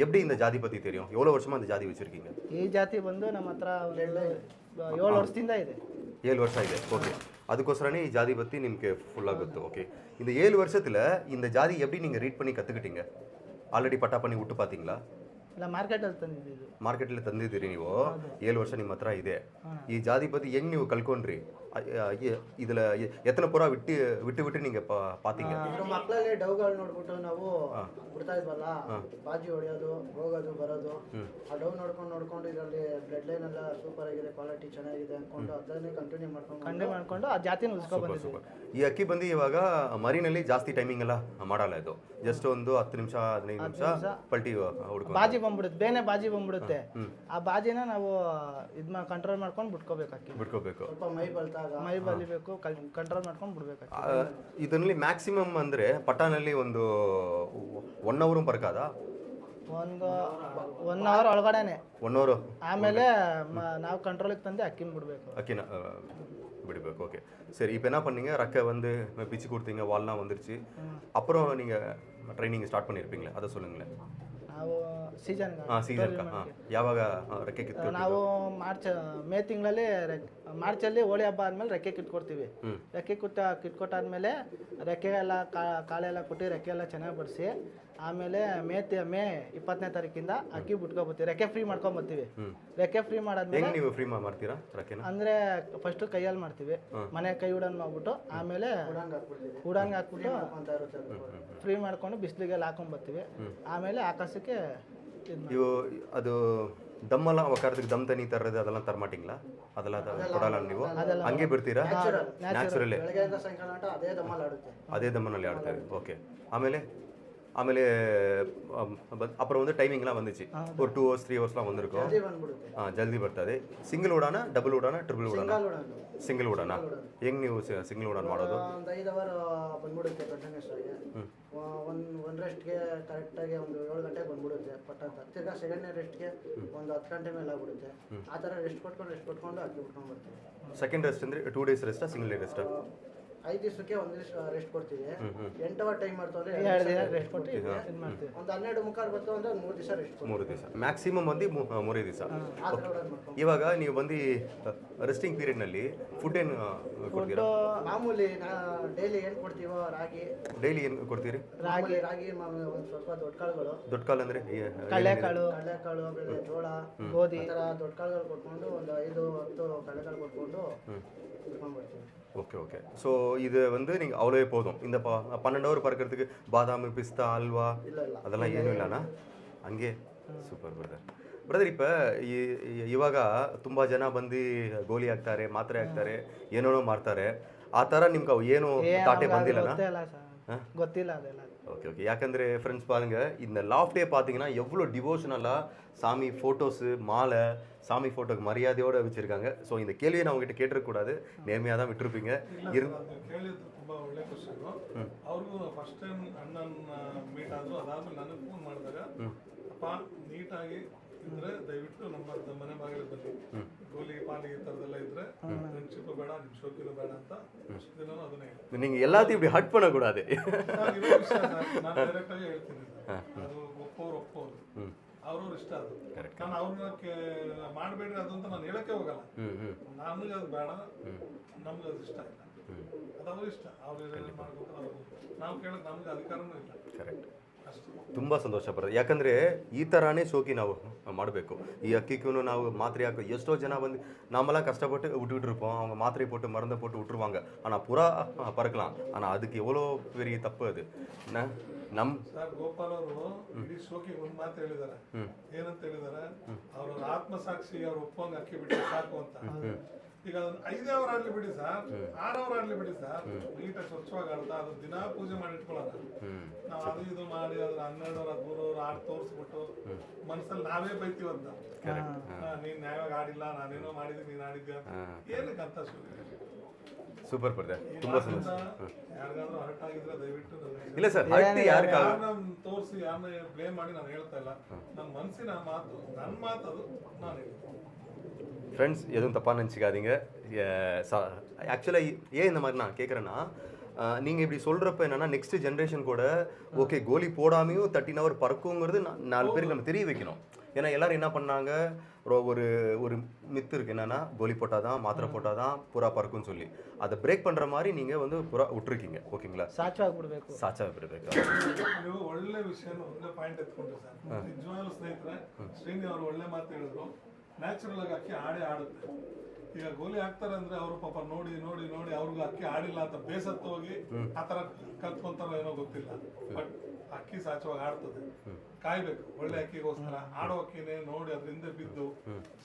எப்படி இந்த ஜாதி பற்றி தெரியும்? எவ்வளோ வருஷமாக இந்த ஜாதி வச்சுருக்கீங்க? ಈ ಜಾತಿ ಬಂದು ನಮ್ಮ ಹತ್ರ 7 ವರ್ಷದಿಂದ ಇದೆ. 7 ವರ್ಷ ಇದೆ. ಓಕೆ, ಅದಕ್ಕೋಸ್ಕರನೇ ಈ ಜಾதி பற்றி ನಿಮಗೆ ಫುಲ್ಲಾಗಿ ಗೊತ್ತು. ಓಕೆ, இந்த 7 வருஷத்தில் இந்த ஜாதி எப்படி நீங்கள் ரீட் பண்ணி கற்றுக்கிட்டீங்க? ಆಲ್ರೆಡಿ ಪಟ್ಟ பண்ணி விட்டு பார்த்தீங்களா? ಇಲ್ಲ, ಮಾರ್ಕೆಟಲ್ಲಿ ತಂದಿದ್ದು. ಮಾರ್ಕೆಟಲ್ಲಿ ತಂದಿದ್ದೀರಿ ನೀವು. 7 ವರ್ಷ ನಿಮ್ಮ ಹತ್ರ ಇದೆ. ಈ ಜಾತಿ பற்றி ಹೆಂಗೆ ನೀವು ಕಲ್ಕೊಂಡ್ರಿ? ಇதில் எத்தனை புறா விட்டு நீங்கள் பார்த்தீங்க? ಮಕ್ಕಳಲ್ಲಿ ಡೌಗಳು ನೋಡ್ಬಿಟ್ಟು ನಾವು ಬಿಡ್ತಾ ಇದ್ವಲ್ಲ, ಬಾಜಿ ಹೊಡೆಯೋದು, ಹೋಗೋದು ಬರೋದು. ಆ ಡೌ ನೋಡ್ಕೊಂಡು ಇದರಲ್ಲಿ ಬ್ಲಡ್ ಲೈನ್ ಎಲ್ಲ ಸೂಪರ್ ಆಗಿದೆ, ಕ್ವಾಲಿಟಿ ಚೆನ್ನಾಗಿದೆ ಅನ್ಕೊಂಡು ಅದನ್ನೇ ಕಂಟಿನ್ಯೂ ಮಾಡ್ಕೊಂಡು ಆ ಜಾತಿನ ಉಳಿಸ್ಕೊಂಡು ಬಂದಿದ್ದೀವಿ. ಈ ಅಕ್ಕಿ ಬಂದು ಇವಾಗ ಮರಿನಲ್ಲಿ ಜಾಸ್ತಿ ಟೈಮಿಂಗ್ ಎಲ್ಲ ಮಾಡಲ್ಲ. ಇದು ಜಸ್ಟ್ ಒಂದು 10 ನಿಮಿಷ 15 ನಿಮಿಷ ಪಲ್ಟಿ ಹುಡ್ಕೊಂಡು ಬಾಜಿ ಬಂದ್ಬಿಡುತ್ತೆ, ಬೇನೆ ಬಾಜಿ ಬಂದ್ಬಿಡುತ್ತೆ. ಆ ಬಾಜಿನ ನಾವು ಕಂಟ್ರೋಲ್ ಮಾಡ್ಕೊಂಡು ಬಿಟ್ಕೋಬೇಕು. ಸ್ವಲ್ಪ ಮೈ ಬಲಿಬೇಕು, ಕಂಟ್ರೋಲ್ ಮಾಡ್ಕೊಂಡು ಬಿಡ್ಬೇಕು. ಇದರಲ್ಲಿ ಮ್ಯಾಕ್ಸಿಮಮ್ ಅಂದ್ರೆ ಪಟ್ಟಾನಲ್ಲಿ ಒಂದು 1 ಅವರ್ ಪರಕಾದ? ಒಂದು 1 ಅವರ್ ಒಳಗಡೆನೆ. 1 ಅವರ್ ಆಮೇಲೆ ನಾವು ಕಂಟ್ರೋಲಿಗೆ ತಂದು ಅಕ್ಕಿನ ಬಿಡಬೇಕು. ஓகே சரி, இப்போ என்ன பண்ணீங்க? ரெக்கை வந்து பிச்சு கொடுத்தீங்க, வால்லாம் வந்துருச்சு. அப்புறம் நீங்கள் ட்ரைனிங் ஸ்டார்ட் பண்ணியிருப்பீங்களே, அதை சொல்லுங்களேன். ನಾವು ಸೀಸನ್ ಯಾವಾಗ ರೆಕ್ಕೆ ಕಿತ್ತು? ನಾವು ಮೇ ತಿಂಗಳಲ್ಲಿ ಮಾರ್ಚಲ್ಲಿ ಹೋಳಿ ಹಬ್ಬ ಆದ್ಮೇಲೆ ರೆಕ್ಕೆ ಕಿಟ್ಕೊಡ್ತೀವಿ. ರೆಕ್ಕೆ ಕಿಟ್ಕೊಟ್ಟಾದ್ಮೇಲೆ ರೆಕ್ಕೆ ಎಲ್ಲ ಕಾಳೆಲ್ಲ ಕೊಟ್ಟು ರೆಕ್ಕೆ ಎಲ್ಲ ಚೆನ್ನಾಗಿ ಬಡಿಸಿ ಆಮೇಲೆ ಮೇ 20ನೇ ತಾರೀಕಿಂದ ಅಕ್ಕಿ ಬಿಟ್ಕೊಬರ್ತೀವಿ. ರೆಕ್ಕೆ ಫ್ರೀ ಮಾಡ್ಕೊಂಬರ್ತೀವಿ. ರೆಕ್ಕೆ ಫ್ರೀ ಮಾಡಾದ್ಮೇಲೆ ನೀವು ಫ್ರೀ ಮಾಡ್ತೀರಾ ರೆಕ್ಕೆನ? ಅಂದ್ರೆ ಫಸ್ಟ್ ಕೈಯಲ್ಲಿ ಮಾಡ್ತೀವಿ, ಮನೆ ಕೈ ಉಡನ್ ಮಾಡ್ಬಿಟ್ಟು ಆಮೇಲೆ ಉಡನ್ಗೆ ಹಾಕ್ಬಿಟ್ಟು ಫ್ರೀ ಮಾಡ್ಕೊಂಡು ಬಿಸಿಲಿಗೆಲ್ಲ ಹಾಕೊಂಡ್ಬರ್ತೀವಿ. ಆಮೇಲೆ ಆಕಾಶಕ್ಕೆ ಅದು ದಮ್ಮೆಲ್ಲ ಒಕ್ಕರ್ದಕ್ಕೆ ದಮ್ ತನಿ ತರ್றது ಅದೆಲ್ಲ ತರಮಾಟಿಂಗ್ಲಾ? ಅದೆಲ್ಲ ಕೊಡಲ್ಲ ನೀವು? ಹಂಗೆ ಬಿಡ್ತೀರಾ? ನ್ಯಾಚುರಲ್ಲೇ ಅದೇ ದಮ್ಮನಲ್ಲಿ ಆಡ್ತಾರೆ. ಓಕೆ, ಆಮೇಲೆ அப்புறம் வந்து டைமிங்லாம் வந்துச்சு. ஒரு 2 hours 3 hoursலாம் வந்திருக்கும். ಜಲ್ದಿ ಬರ್ತದೆ. ಸಿಂಗಲ್ ಉಡಾನ, ಡಬಲ್ ಉಡಾನ, ಟ್ರಿಪಲ್ ಉಡಾನ? ಸಿಂಗಲ್ ಉಡಾನ. ಹೆಂಗೆ ನೀವು ಸಿಂಗಲ್ ಉಡಾನ್ ಮಾಡೋದು? ಒಂದು 5 ಅವರ್ ಬಂದ್ಬಿಡುತ್ತೆ ಕಂಟಿನ್ಯೂಸ್ಗೆ. ಒಂದು ರೆಸ್ಟ್ಗೆ ಕರೆಕ್ಟಾಗಿ ಒಂದು 7 ಗಂಟೆಗೆ ಬಂದ್ಬಿಡುತ್ತೆ ಪಟ್ಟ ಅಂತ. ತಿರ್ಗಾ ಸೆಕೆಂಡ್ನೇ ರೆಸ್ಟ್ಗೆ ಒಂದು 10 ಗಂಟೆ ಮೇಲೆ ಆಗ್ಬಿಡುತ್ತೆ. ಆ ಥರ ರೆಸ್ಟ್ ಕೊಟ್ಕೊಂಡು ಅಕ್ಕಿ ಬಿಟ್ಕೊಂಡು ಬರ್ತೀವಿ. ಸೆಕೆಂಡ್ ರೆಸ್ಟ್ ಅಂದರೆ 2 days ರೆಸ್ಟಾ, ಸಿಂಗಲ್ ಡೇ ರೆಸ್ಟಾ? 5 ದಿವಸಕ್ಕೆ 1 ದಿವಸ ರೆಸ್ಟ್ ಕೊಡ್ತೀವಿ. 8 ಅವರ್ ಟೈಮ್ ಮಾಡ್ತೀವಿ, 2 ದಿನ ರೆಸ್ಟ್ ಕೊಡ್ತೀವಿ. ಒಂದು 12 ಮುಕ್ಕಾಲು ಬರ್ತಾವೆ ಅಂದ್ರೆ 3 ದಿವಸ ರೆಸ್ಟ್. 3 ದಿವಸ ಮ್ಯಾಕ್ಸಿಮಮ್ ಬಂದು 3 ದಿವಸ. ಇವಾಗ ನೀವು ಬಂದು ರೆಸ್ಟಿಂಗ್ ಪೀರಿಯಡ್ನಲ್ಲಿ ಫುಡ್ ಏನು ಕೊಡ್ತೀರಾ? ಮಾಮೂಲಿ ಡೈಲಿ ಏನು ಕೊಡ್ತೀವೋ ರಾಗಿ. ಡೈಲಿ ಏನು ಕೊಡ್ತೀರಿ? ರಾಗಿ ಮಾಮೂಲಿ ಒಂದು ಸ್ವಲ್ಪ ದೊಡ್ಡ ಕಾಳುಗಳು. ದೊಡ್ಡ ಕಾಳು ಅಂದರೆ ಕಡಲೆಕಾಳು, ಆಮೇಲೆ ಜೋಳ, ಗೋಧಿ, ಈ ಥರ ದೊಡ್ಡ ಕಾಳುಗಳು ಕೊಟ್ಕೊಂಡು ಒಂದು 5-10 ಕಡಲೆಕಾಳು ಕೊಟ್ಕೊಂಡು ಇಟ್ಕೊಂಡ್ಬಿಡ್ತೀವಿ. Okay okay. ஸோ இது வந்து நீங்கள் அவ்வளோவே போதும். இந்த 12 ஹவர் பறக்கிறதுக்கு பாதாம், பிஸ்தா, அல்வா ಅದೆಲ್ಲ ಏನೂ ಇಲ್ಲನಾ ಹಂಗೆ? ಸೂಪರ್ ಬ್ರದರ್ இப்போ ಇವಾಗ ತುಂಬ ಜನ ಬಂದು ಗೋಲಿ ಹಾಕ್ತಾರೆ, ಮಾತ್ರೆ ಹಾಕ್ತಾರೆ, ಏನೇನೋ ಮಾಡ್ತಾರೆ. ಆ ಥರ ನಿಮ್ಗೆ ಅವು ಏನು ತಾಟೆ ಬಂದಿಲ್ಲನಾ? ಗೊತ್ತಿಲ್ಲ ಅದೆಲ್ಲ. Okay okay. யாக்கಂದ್ರೆ ஃப்ரெண்ட்ஸ் பாருங்க, இந்த லாஃப்டே பார்த்தீங்கன்னா எவ்வளோ டிவோஷனலாக சாமி ஃபோட்டோஸு, மாலை, சாமி ஃபோட்டோக்கு மரியாதையோடு வச்சுருக்காங்க. ஸோ இந்த கேள்வியை நான் உங்ககிட்ட கேட்டிருக்கக்கூடாது, நேர்மையாக தான் விட்டுருப்பீங்க. ಕೇಳಿದ್ದು ತುಂಬ ಒಳ್ಳೆ ಕ್ವಶನು. ಅವ್ರಿಗೂ ಫಸ್ಟ್ ಟೈಮ್ ಅಣ್ಣನ ಮೀಟ್ ಆದರು. ಅದಾದ್ಮೇಲೆ ನನಗೆ ಫೋನ್ ಮಾಡಿದಾಗ, ಅಪ್ಪ ನೀಟಾಗಿ ಇದ್ರೆ ದಯವಿಟ್ಟು ನಮ್ಮ ಮನೆ ಬಾಗಿಲು ಬನ್ನಿ, ಗೋಲಿ ಪಾಲಿ ಈ ಥರದೆಲ್ಲ ಇದ್ರೆ ಫ್ರೆಂಡ್ಶಿಪ್ ಬೇಡ, ನಿಮ್ಮ ಶೋಕಿನೂ ಬೇಡ ಅಂತ ಅಷ್ಟು ದಿನ ಅದನ್ನೇ ಹೇಳಿ. நீங்கள் எல்லாத்தையும் இப்படி ஹட் பண்ணக்கூடாது. ನಾನು ಡೈರೆಕ್ಟಾಗಿ ಹೇಳ್ತೀನಿ ಸರ್, ಅದು ಒಪ್ಪೋರು ಅವ್ರವ್ರ ಇಷ್ಟ ಅದು. ನಾನು ಅವ್ರನ್ನ ಮಾಡಬೇಡ್ರಿ ಅದು ಅಂತ ನಾನು ಹೇಳಕ್ಕೆ ಹೋಗಲ್ಲ. ನನಗೆ ಅದು ಬೇಡ, ನಮ್ಗೆ ಅದು ಇಷ್ಟ ಇಲ್ಲ, ಅದು ಅವ್ರ ಇಷ್ಟ, ಅವ್ರು ಮಾಡ್ಕೊತಾರೆ. ನಾವು ಕೇಳಕ್ಕೆ ನಮ್ಗೆ ಅಧಿಕಾರನೂ ಇಲ್ಲ. ಕರೆಕ್ಟ್. ತುಂಬ ಸಂತೋಷ ಬರುತ್ತೆ. ಯಾಕಂದರೆ ಈ ಥರನೇ ಶೋಕಿ ನಾವು ಮಾಡಬೇಕು. ಈ ಅಕ್ಕಿಗೂ ನಾವು ಮಾತ್ರೆ ಹಾಕೋ ಎಷ್ಟೋ ಜನ ಬಂದು நாமெல்லாம் கஷ்டப்பட்டு விட்டுருப்போம். அவங்க மாத்திரை போட்டு மருந்தை போட்டு விட்டுருவாங்க. ஆனால் புறா பறக்கலாம். ஆனால் அதுக்கு எவ்வளோ பெரிய தப்பு அது. ನಮ್ಮ ಸರ್ ಗೋಪಾಲ್ ಅವರು ಇಡೀ ಶೋಕಿಗೆ ಒಂದು ಮಾತು ಹೇಳಿದ್ದಾರೆ. ಏನಂತ ಹೇಳಿದ್ದಾರೆ? ಅವ್ರ ಆತ್ಮಸಾಕ್ಷಿ ಅವ್ರು ಒಪ್ಪಂಗ ಅಕ್ಕಿ ಬಿಟ್ಟು ಸಾಕು ಅಂತ. ಈಗ ಅದನ್ನ 5 ಅವರ್ ಆಡ್ಲಿ ಬಿಡಿ ಸರ್, 6 ಅವರ್ ಆಡ್ಲಿ ಬಿಡಿ ಸರ್, ನೀಟಾಗಿ ಸ್ವಚ್ಛವಾಗಿ ಆಡ್ತಾ ಅದು ದಿನ ಪೂಜೆ ಮಾಡಿ ಇಟ್ಕೊಳ್ಳೋಣ. ನಾವು ಅದು ಇದು ಮಾಡಿ ಅದ್ರ 12 ಅವರ್ 13 ಅವರ್ ಆಡಿ ತೋರಿಸ್ಬಿಟ್ಟು ಮನಸ್ಸಲ್ಲಿ ನಾವೇ ಬೈತೀವಂತ. ನೀನ್ ನ್ಯಾಯವಾಗಿ ಆಡಿಲ್ಲ, ನಾನೇನೋ ಮಾಡಿದ್ದೀನಿ, ನೀನ್ ಆಡಿದ್ಯಾ, ಏನಕ್ಕೆ ಅಂತ ಸೂಪರ್ ಬ್ರದರ್. ತುಂಬ ಸಂತೋಷ. ಯಾರಿಗಾದ್ರೂ ಹರ್ಟ್ ಆಗಿದ್ರೆ ದಯವಿಟ್ಟು ಇಲ್ಲ ಸರ್, ಯಾರನ್ನ ತೋರಿಸಿ ಯಾರನ್ನ ಬ್ಲೇಮ್ ಮಾಡಿ ನಾನು ಹೇಳ್ತಾ ಇಲ್ಲ. ನನ್ನ ಮನಸ್ಸಿನ ಮಾತು, ನನ್ನ ಮಾತು, ಅದು ನಾನು ಹೇಳ್ತೀನಿ. ஃப்ரெண்ட்ஸ் எதுவும் தப்பாக நினச்சிக்காதீங்க. ஆக்சுவலாக ஏன் இந்த மாதிரி நான் கேட்குறேன்னா, நீங்கள் இப்படி சொல்கிறப்ப என்னென்னா நெக்ஸ்ட் ஜென்ரேஷன் கூட ஓகே கோலி போடாமையும் 13 ஹவர் பறக்குங்கிறது 4 பேருக்கு நம்ம தெரிய வைக்கணும். ஏன்னா எல்லோரும் என்ன பண்ணாங்க, ஒரு ஒரு மித்து இருக்குது என்னென்னா, கோலி போட்டால் தான், மாத்திரை போட்டால் தான் புறா பறக்கும்னு சொல்லி அதை பிரேக் பண்ணுற மாதிரி நீங்கள் வந்து புறா விட்டுருக்கீங்க. ಓಕೆங்களா? ಸಾಚವಾಗಿ ಬಿಡಬೇಕು. ಸಾಚಾಗಿ ಬಿಡಬೇಕು. ನೀವು ಒಳ್ಳೆ ವಿಷಯ ಒಂದೇ ಪಾಯಿಂಟ್ ಎತ್ಕೊಂಡ್ರಿ ಸರ್. ನಿಜವಾಗ್ಲೂ ಸ್ನೇಹಿತರೆ, ಶ್ರೀನಿ ಅವರು ಒಳ್ಳೆ ಮಾತು ಹೇಳಿದ್ರು. ನ್ಯಾಚುರಲ್ ಆಗಿ ಅಕ್ಕಿ ಆಡುತ್ತೆ. ಈಗ ಗೋಲಿ ಹಾಕ್ತಾರೆ ಅಂದ್ರೆ ಅವರು ಪಾಪ ನೋಡಿ ನೋಡಿ ನೋಡಿ ಅವ್ರಿಗೆ ಅಕ್ಕಿ ಆಡಿಲ್ಲ ಅಂತ ಬೇಸತ್ತು ಹೋಗಿ ಆ ತರ ಕಲ್ತ್ಕೊಂತಾರೋ ಏನೋ ಗೊತ್ತಿಲ್ಲ. ಬಟ್ ಅಕ್ಕಿ ಸಾಚವಾಗಿ ಆಡ್ತದೆ. ಕಾಯ್ಬೇಕು ಒಳ್ಳೆ ಅಕ್ಕಿಗೋಸ್ಕರ. ಆಡೋ ಅಕ್ಕಿನೇ ನೋಡಿ ಅದರಿಂದ ಬಿದ್ದು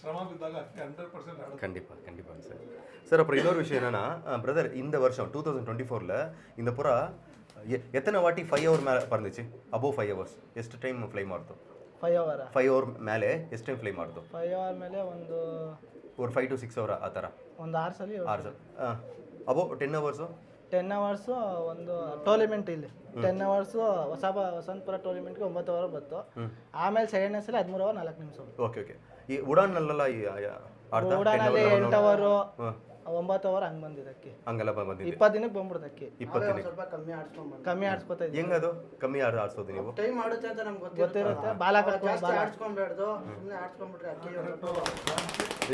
ಶ್ರಮ ಬಿದ್ದಾಗ ಅಕ್ಕಿ 100% ಆಡುತ್ತೆ. கண்டிப்பாக சார். சார் அப்புறம் இன்னொரு விஷயம் என்னன்னா, பிரதர் இந்த வருஷம் 2024ல் இந்த புறா எத்தனை வாட்டி 5 ஹவர் மேலே பறந்துச்சு? ಅಬೋವ್ 5 hours ಎಷ್ಟು ಟೈಮ್ ಫ್ಲೈ ಮಾಡ್ತು? 5 ಅವರ್. 5 hour ಮೇಲೆ ಎಷ್ಟು ಟೈಮ್ ಫ್ಲೈ ಮಾಡ್ತು? 5 ಅವರ್ ಮೇಲೆ ಒಂದು 5 to 6 hour ಆ ಥರ. ಒಂದು 6 ಸಲ. 6 ಸಲ. Above 10 hours? 10 hours ಒಂದು ಟೂರ್ನಮೆಂಟ್ ಇಲ್ಲಿ 10 hours ವಸಂತಪುರ ಟೂರ್ನಮೆಂಟ್ಗೆ 9 ಅವರ್ ಬಂತು. ಆಮೇಲೆ ಸೆಕೆಂಡ್ ಸಲ 13 ಅವರ್ 4 ನಿಮಿಷ. ಓಕೆ. ಈ ಉಡಾನ್ನಲ್ಲೆಲ್ಲ ಉಡಾನಲ್ಲಿ 8 ಅವರ್ 9 ಅವರ್ ಹಂಗೆ ಬಂದಿದ್ದಕ್ಕೆ. ಹಂಗೆಲ್ಲ ಬಂದಿದ್ದು 20 ದಿನಕ್ಕೆ ಬಂದ್ಬಿಡ್ದಕ್ಕೆ. 20 ದಿನಕ್ಕೆ ಸ್ವಲ್ಪ ಕಮ್ಮಿ ಆಡ್ಸ್ಕೊತಾ ಇದ್ದೀವಿ. ಹೆಂಗದು ಕಮ್ಮಿ ಆಡ್ಸೋದು ನೀವು? ಟೈಮ್ ಆಡುತ್ತೆ ಅಂತ ನಮ್ಗೆ ಗೊತ್ತಿರುತ್ತೆ. ಬಾಲ ಕಟ್ಕೊಂಡು ಆಡ್ಸ್ಕೊಂಡ್ಬೇಡ್ದು, ಸುಮ್ಮನೆ ಆಡ್ಸ್ಕೊಂಡ್ಬಿಟ್ರೆ ಅಕ್ಕಿ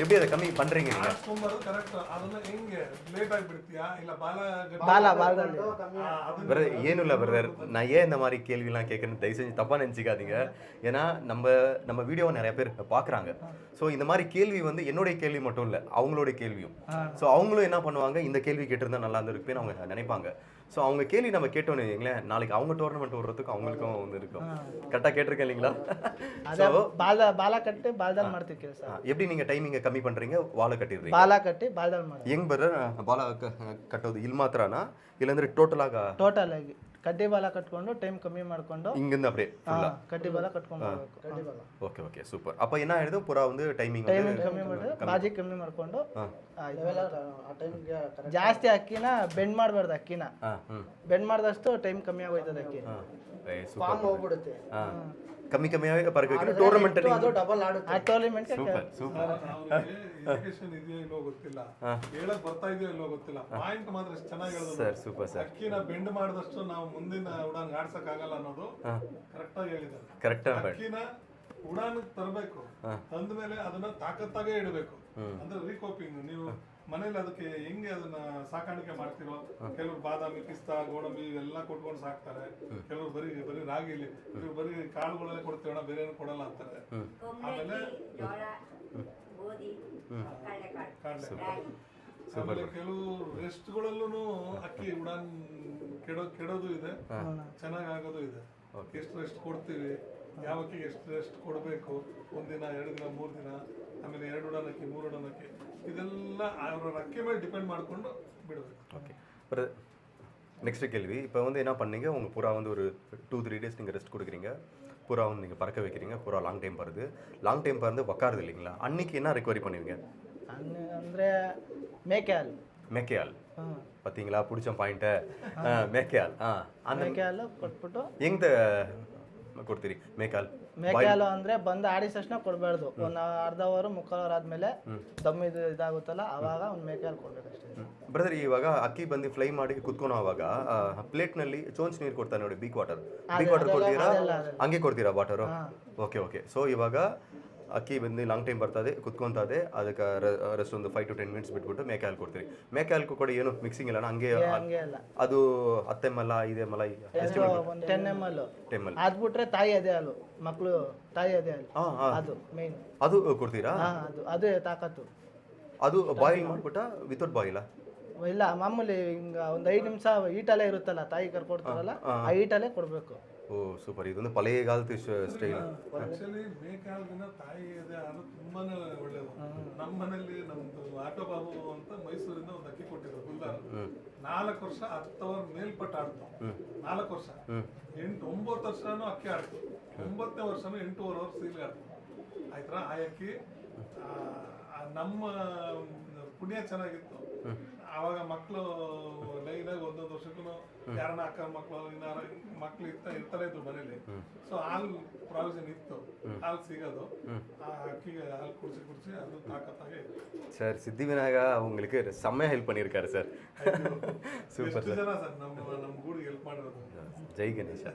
எப்படி அதை கம்மி பண்றீங்க நீங்க? ಆಡ್ಸ್ಕೊಂಬರೋದು ಕರೆಕ್ಟ್. ಅದನ್ನ ಹೆಂಗೆ ಲೇಟ್ ಆಗಿಬಿಡ್ತೀಯಾ ಇಲ್ಲ ಬಾಲದಲ್ಲಿ பிரதர் ஏனும் இல்லை பிரதர், நான் ஏன் இந்த மாதிரி கேள்விலாம் கேட்குறேன்னு தயவு செஞ்சு தப்பாக நினச்சிக்காதீங்க. ஏன்னா நம்ம வீடியோவை நிறைய பேர் பார்க்குறாங்க. ஸோ இந்த மாதிரி கேள்வி வந்து என்னுடைய கேள்வி மட்டும் இல்லை, அவங்களோட கேள்வியும். ஸோ அவங்களும் என்ன பண்ணுவாங்க, இந்த கேள்வி கேட்டிருந்தா நல்லா இருந்திருக்குன்னு அவங்க நினைப்பாங்க. ஸோ அவங்க கேள்வி நம்ம கேட்டோன்னு வைங்களேன், நாளைக்கு அவங்க டோர்னமெண்ட் விடுறதுக்கு அவங்களுக்கும் வந்து இருக்கும். கரெக்டாக கேட்டிருக்கேன் இல்லைங்களா? ஸோ ಬಾಲ ಕಟ್ಟಿ ಬಾಲ್ದಲ್ಲಿ ಮಾಡ್ತೀವಿ ಕೆಲಸ. எப்படி நீங்கள் டைமிங்கை ಕಮ್ಮಿ பண்ணுறீங்க, ವಾಲ ಕಟ್ಟಿடுறீங்க? ಬಾಲ ಕಟ್ಟಿ ಬಾಲ್ದಲ್ಲಿ ಮಾಡಿ. ಹೆಂಗ್ ಬ್ರದರ್ ಬಾಲ ಕಟ್ಟೋದು ಇಲ್ಲಿ ಮಾತ್ರನಾ ಇಲ್ಲಾಂದ್ರೆ ಟೋಟಲ್ ಆಗಿ ಕಡ್ಡಿ ಬಾಲ ಕಟ್ಕೊಂಡು ಟೈಮ್ ಕಮ್ಮಿ ಮಾಡ್ಕೊಂಡು இங்கிருந்து அப்படியே ஃபுல்லா ಕಡ್ಡಿ ಬಾಲ ಕಟ್ಕೊಂಡು ಹೋಗ್ಬೇಕು. Okay super. அப்ப என்ன ஆயிடுது, புறா வந்து டைமிங் ಕಮ್ಮಿ ಮಾಡಿ ಬಾಜಿ ಕಮ್ಮಿ ಮಾಡ್ಕೊಂಡು ಜಾಸ್ತಿ ಅಕ್ಕಿನ ಬೆಂಡ್ ಮಾಡಬಾರ್ದು. ಅಕ್ಕಿನ ಬೆಂಡ್ ಮಾಡಿದಷ್ಟು ಟೈಮ್ ಕಮ್ಮಿ ಆಗೋಯ್ತದೆ ಅಕ್ಕಿ. ಫಾರ್ಮ್ ಹೋಗ್ಬಿಡುತ್ತೆ. ಕಮ್ಮಿಯಾಗಿ ಪರವಾಗಿಲ್ಲ ಟೂರ್ನಮೆಂಟ್ ಅಲ್ಲಿ ಅದು ಡಬಲ್ ಆಡುತ್ತೆ. ಆ ಟೂರ್ನಮೆಂಟ್ ಸೂಪರ್. ಎಜುಕೇಶನ್ ಇದೆಯೋ ಇಲ್ಲೋ ಗೊತ್ತಿಲ್ಲ, ಹೇಳಕ್ ಬರ್ತಾ ಇದೆಯೋ ಇಲ್ಲೋ ಗೊತ್ತಿಲ್ಲ. ಪಾಯಿಂಟ್ ಮಾತ್ರ ಎಷ್ಟು ಚೆನ್ನಾಗಿ ಹೇಳಿದ್ರು ಸರ್. Super sir. ಅಕ್ಕಿನ ಬೆಂಡ್ ಮಾಡಿದಷ್ಟು ನಾವು ಮುಂದಿನ ಉಡಾನ್ ಆಡ್ಸಕ್ ಆಗಲ್ಲ ಅನ್ನೋದು ಕರೆಕ್ಟ್ ಆಗಿ ಹೇಳಿದ್ದಾರೆ. ಕರೆಕ್ಟ್. ಅಕ್ಕಿನ ಉಡಾನ್ ತರಬೇಕು, ತಂದ ಮೇಲೆ ಅದನ್ನ ತಾಕತ್ತಾಗೆ ಇಡಬೇಕು. ಅಂದ್ರೆ ರೀಕೋಪಿಂಗ್. ನೀವು ಮನೇಲಿ ಅದಕ್ಕೆ ಹೆಂಗೆ ಅದನ್ನ ಸಾಕಾಣಿಕೆ ಮಾಡ್ತಿರೋ, ಕೆಲವರು ಬಾದಾಮಿ, ಪಿಸ್ತಾ, ಗೋಡಂಬಿ ಇವೆಲ್ಲ ಕೊಟ್ಕೊಂಡು ಸಾಕ್ತಾರೆ. ಕೆಲವರು ಬರೀ ರಾಗಿಲಿ, ಇವ್ರು ಬರೀ ಕಾಳುಗಳಲ್ಲೇ ಕೊಡ್ತೀವಣ್ಣ, ಬೇರೆ ಏನು ಕೊಡಲ್ಲ ಅಂತಾರೆ. ಆಮೇಲೆ ಜೋಳ, ಗೋಧಿ, ಕಡಲೆಕಾಳು, ರಾಗಿ ಆಮೇಲೆ ಕೆಲವು ರೆಸ್ಟ್ಗಳಲ್ಲೂ ಅಕ್ಕಿ ಉಡಾನ್ ಕೆಡೋದು ಇದೆ, ಚೆನ್ನಾಗಿ ಆಗೋದು ಇದೆ. ಎಷ್ಟು ರೆಸ್ಟ್ ಕೊಡ್ತೀವಿ, ಯಾವ ಅಕ್ಕಿಗೆ ಎಷ್ಟು ರೆಸ್ಟ್ ಕೊಡಬೇಕು, ಒಂದಿನ 2 ದಿನ 3 ದಿನ, ಆಮೇಲೆ 2 ಉಡಾನ್ ಅಕ್ಕಿ 3 ಉಡಾನ್ ಅಕ್ಕಿ, ಇದೆಲ್ಲ அவரோட அக்கி மேல் டிபெண்ட் ಮಾಡಿಕೊಂಡು ಬಿಡಬೇಕು. ஓகே பிரதர், நெக்ஸ்ட் கேள்வி. இப்போ வந்து என்ன பண்ணீங்க, உங்கள் புறா வந்து ஒரு 2-3 டேஸ் நீங்கள் ரெஸ்ட் கொடுக்குறீங்க, புறா வந்து நீங்கள் பறக்க வைக்கிறீங்க, புறா லாங் டைம் பறந்து உட்காருது இல்லைங்களா, அன்னைக்கு என்ன ரிகவரி பண்ணுவீங்க? ಅಂದರೆ ಮೇಕೆ ಹಾಲು. ಮೇಕೆ ಹಾಲು பார்த்தீங்களா, பிடிச்ச பாயிண்ட்டை ಮೇಕೆ ಹಾಲು. அந்த ಮೇಕೆ ಹಾಲು ಕೊಟ್ಬಿಟ್ಟು ಹೆಂಗೆ ಕೊಡ್ತೀರಿ ಮೇಕೆ ಹಾಲು? ಮೇಕೆ ಹಾಲು ಅಂದರೆ ಬಂದು ಆಡಿದ ತಕ್ಷಣ ಕೊಡಬಾರ್ದು, ಒಂದು ಅರ್ಧ ಅವರ್ ಮುಕ್ಕಾಲು ಅವರ್ ಆದಮೇಲೆ ದಮ್ ಇದಾಗುತ್ತಲ್ಲ ಅವಾಗ ಒಂದು ಮೇಕೆ ಹಾಲು ಕೊಡ್ಬೇಕಷ್ಟೇ. ಬ್ರದರ್, ಇವಾಗ ಅಕ್ಕಿ ಬಂದು ಫ್ಲೈ ಮಾಡಿ ಕುತ್ಕೊಳೋವಾಗ ಪ್ಲೇಟ್ನಲ್ಲಿ ಚೋಂಚ್ ನೀರು ಕೊಡ್ತಾರೆ ನೋಡಿ, ಬೀಕ್ ವಾಟರ್ ಕೊಡ್ತೀರಾ? ಹಂಗೆ ಕೊಡ್ತೀರಾ ವಾಟರು? Okay okay. ಸೊ ಇವಾಗ ಅಕ್ಕಿ ಬಂದು ಲಾಂಗ್ ಟೈಮ್ ಬರ್ತದೆ, ಕುತ್ಕೊಂತದೆ, ಅದಕ್ಕೆ ರೆಸ್ಟ್ ಒಂದು 5 to 10 ಮಿನಿಟ್ಸ್ ಬಿಟ್ಬಿಟ್ಟು ಮೇಕೆ ಹಾಲು ಕೊಡ್ತೀರಿ. ಮೇಕೆ ಹಾಲು ಕೂಡ ಏನು ಮಿಕ್ಸಿಂಗ್ ಇಲ್ಲ, ಹಂಗೆ ಅಲ್ಲ ಅದು 10 ml 5 ml 10 ml 10 ml ಅದ್ಬಿಟ್ರೆ ತಾಯಿ ಅದೇ ಹಾಲು, ಮಕ್ಕಳು ತಾಯಿ ಅದೇ ಹಾಲು, ಅದು ಮೇನ್. ಅದು ಕೊಡ್ತೀರಾ? ಅದು ತಾಕತ್ತು. ಅದು ಬಾಯ್ಲ್ ಮಾಡ್ಬಿಟ್ಟ ವಿತೌಟ್ ಬಾಯ್ಲಾ? ಇಲ್ಲ, ಮಾಮೂಲಿ ಹಿಂಗ ಒಂದು 5 ನಿಮಿಷ ಈಟಲ್ಲೇ ಇರುತ್ತಲ್ಲ, ತಾಯಿ ಕರ್ಕೊಡ್ತಾರಲ್ಲ ಆ ಈಟಲ್ಲೇ ಕೊಡಬೇಕು. ಓ ಸೂಪರ್, ಇದೊಂದು ಪಳೆಯ ಕಾಲದ ಸ್ಟೈಲ್. ಆಕ್ಚುಲಿ ಮೇಕೆ ಹಾಲಿನ ತಾಯಿ ಇದೆ ಹಾಲು ತುಂಬಾನೇ ಒಳ್ಳೇದು. ನಮ್ಮ ಮನೇಲಿ ನಮ್ದು ಆಟೋ ಬಾಬು ಅಂತ ಮೈಸೂರಿಂದ ಒಂದು ಅಕ್ಕಿ ಕೊಟ್ಟಿದ್ರು, ಗುಲ್ದಾರ್. 4 ವರ್ಷ 10 ಅವರ್ ಮೇಲ್ಪಟ್ಟು ಆಡ್ತು. 4 ವರ್ಷ 9 ವರ್ಷನೂ ಅಕ್ಕಿ ಆಡ್ತು, 9ನೇ ವರ್ಷನೂ 8.5 ಅವರ್ ಸೀಲ್ ಆಡ್ತು. ಆಯ್ತಾ, ಆ ಅಕ್ಕಿ ನಮ್ಮ ಪುಣ್ಯ ಚೆನ್ನಾಗಿತ್ತು. ಆವಾಗ ಮಕ್ಕಳು ಲೈನಾಗಿ 1 ವರ್ಷಕ್ಕೂ ಯಾರನ್ನ ಅಕ್ಕ ಮಕ್ಕಳು ಮಕ್ಳು ಇರ್ತಾರೆ ಇದ್ರು ಮನೇಲಿ. ಸೊ ಹಾಲು ಪ್ರಾವಿಷನ್ ಇತ್ತು, ಹಾಲು ಸಿಗೋದು, ಆ ಅಕ್ಕಿಗೆ ಹಾಲು ಕುಡಿಸಿ ಅದು ತಾಕತ್ತಾಗೆ. சார், சித்திவிநாயகா உங்களுக்கு செம்மையாக ஹெல்ப் பண்ணியிருக்காரு சார். ಸೂಪರ್ ಎಷ್ಟು ಜನ ಸರ್ ನಮ್ಮ ಗೂಡಿಗೆ ಹೆಲ್ಪ್ ಮಾಡಿರೋದು. ಜೈ ಗಣೇಶ.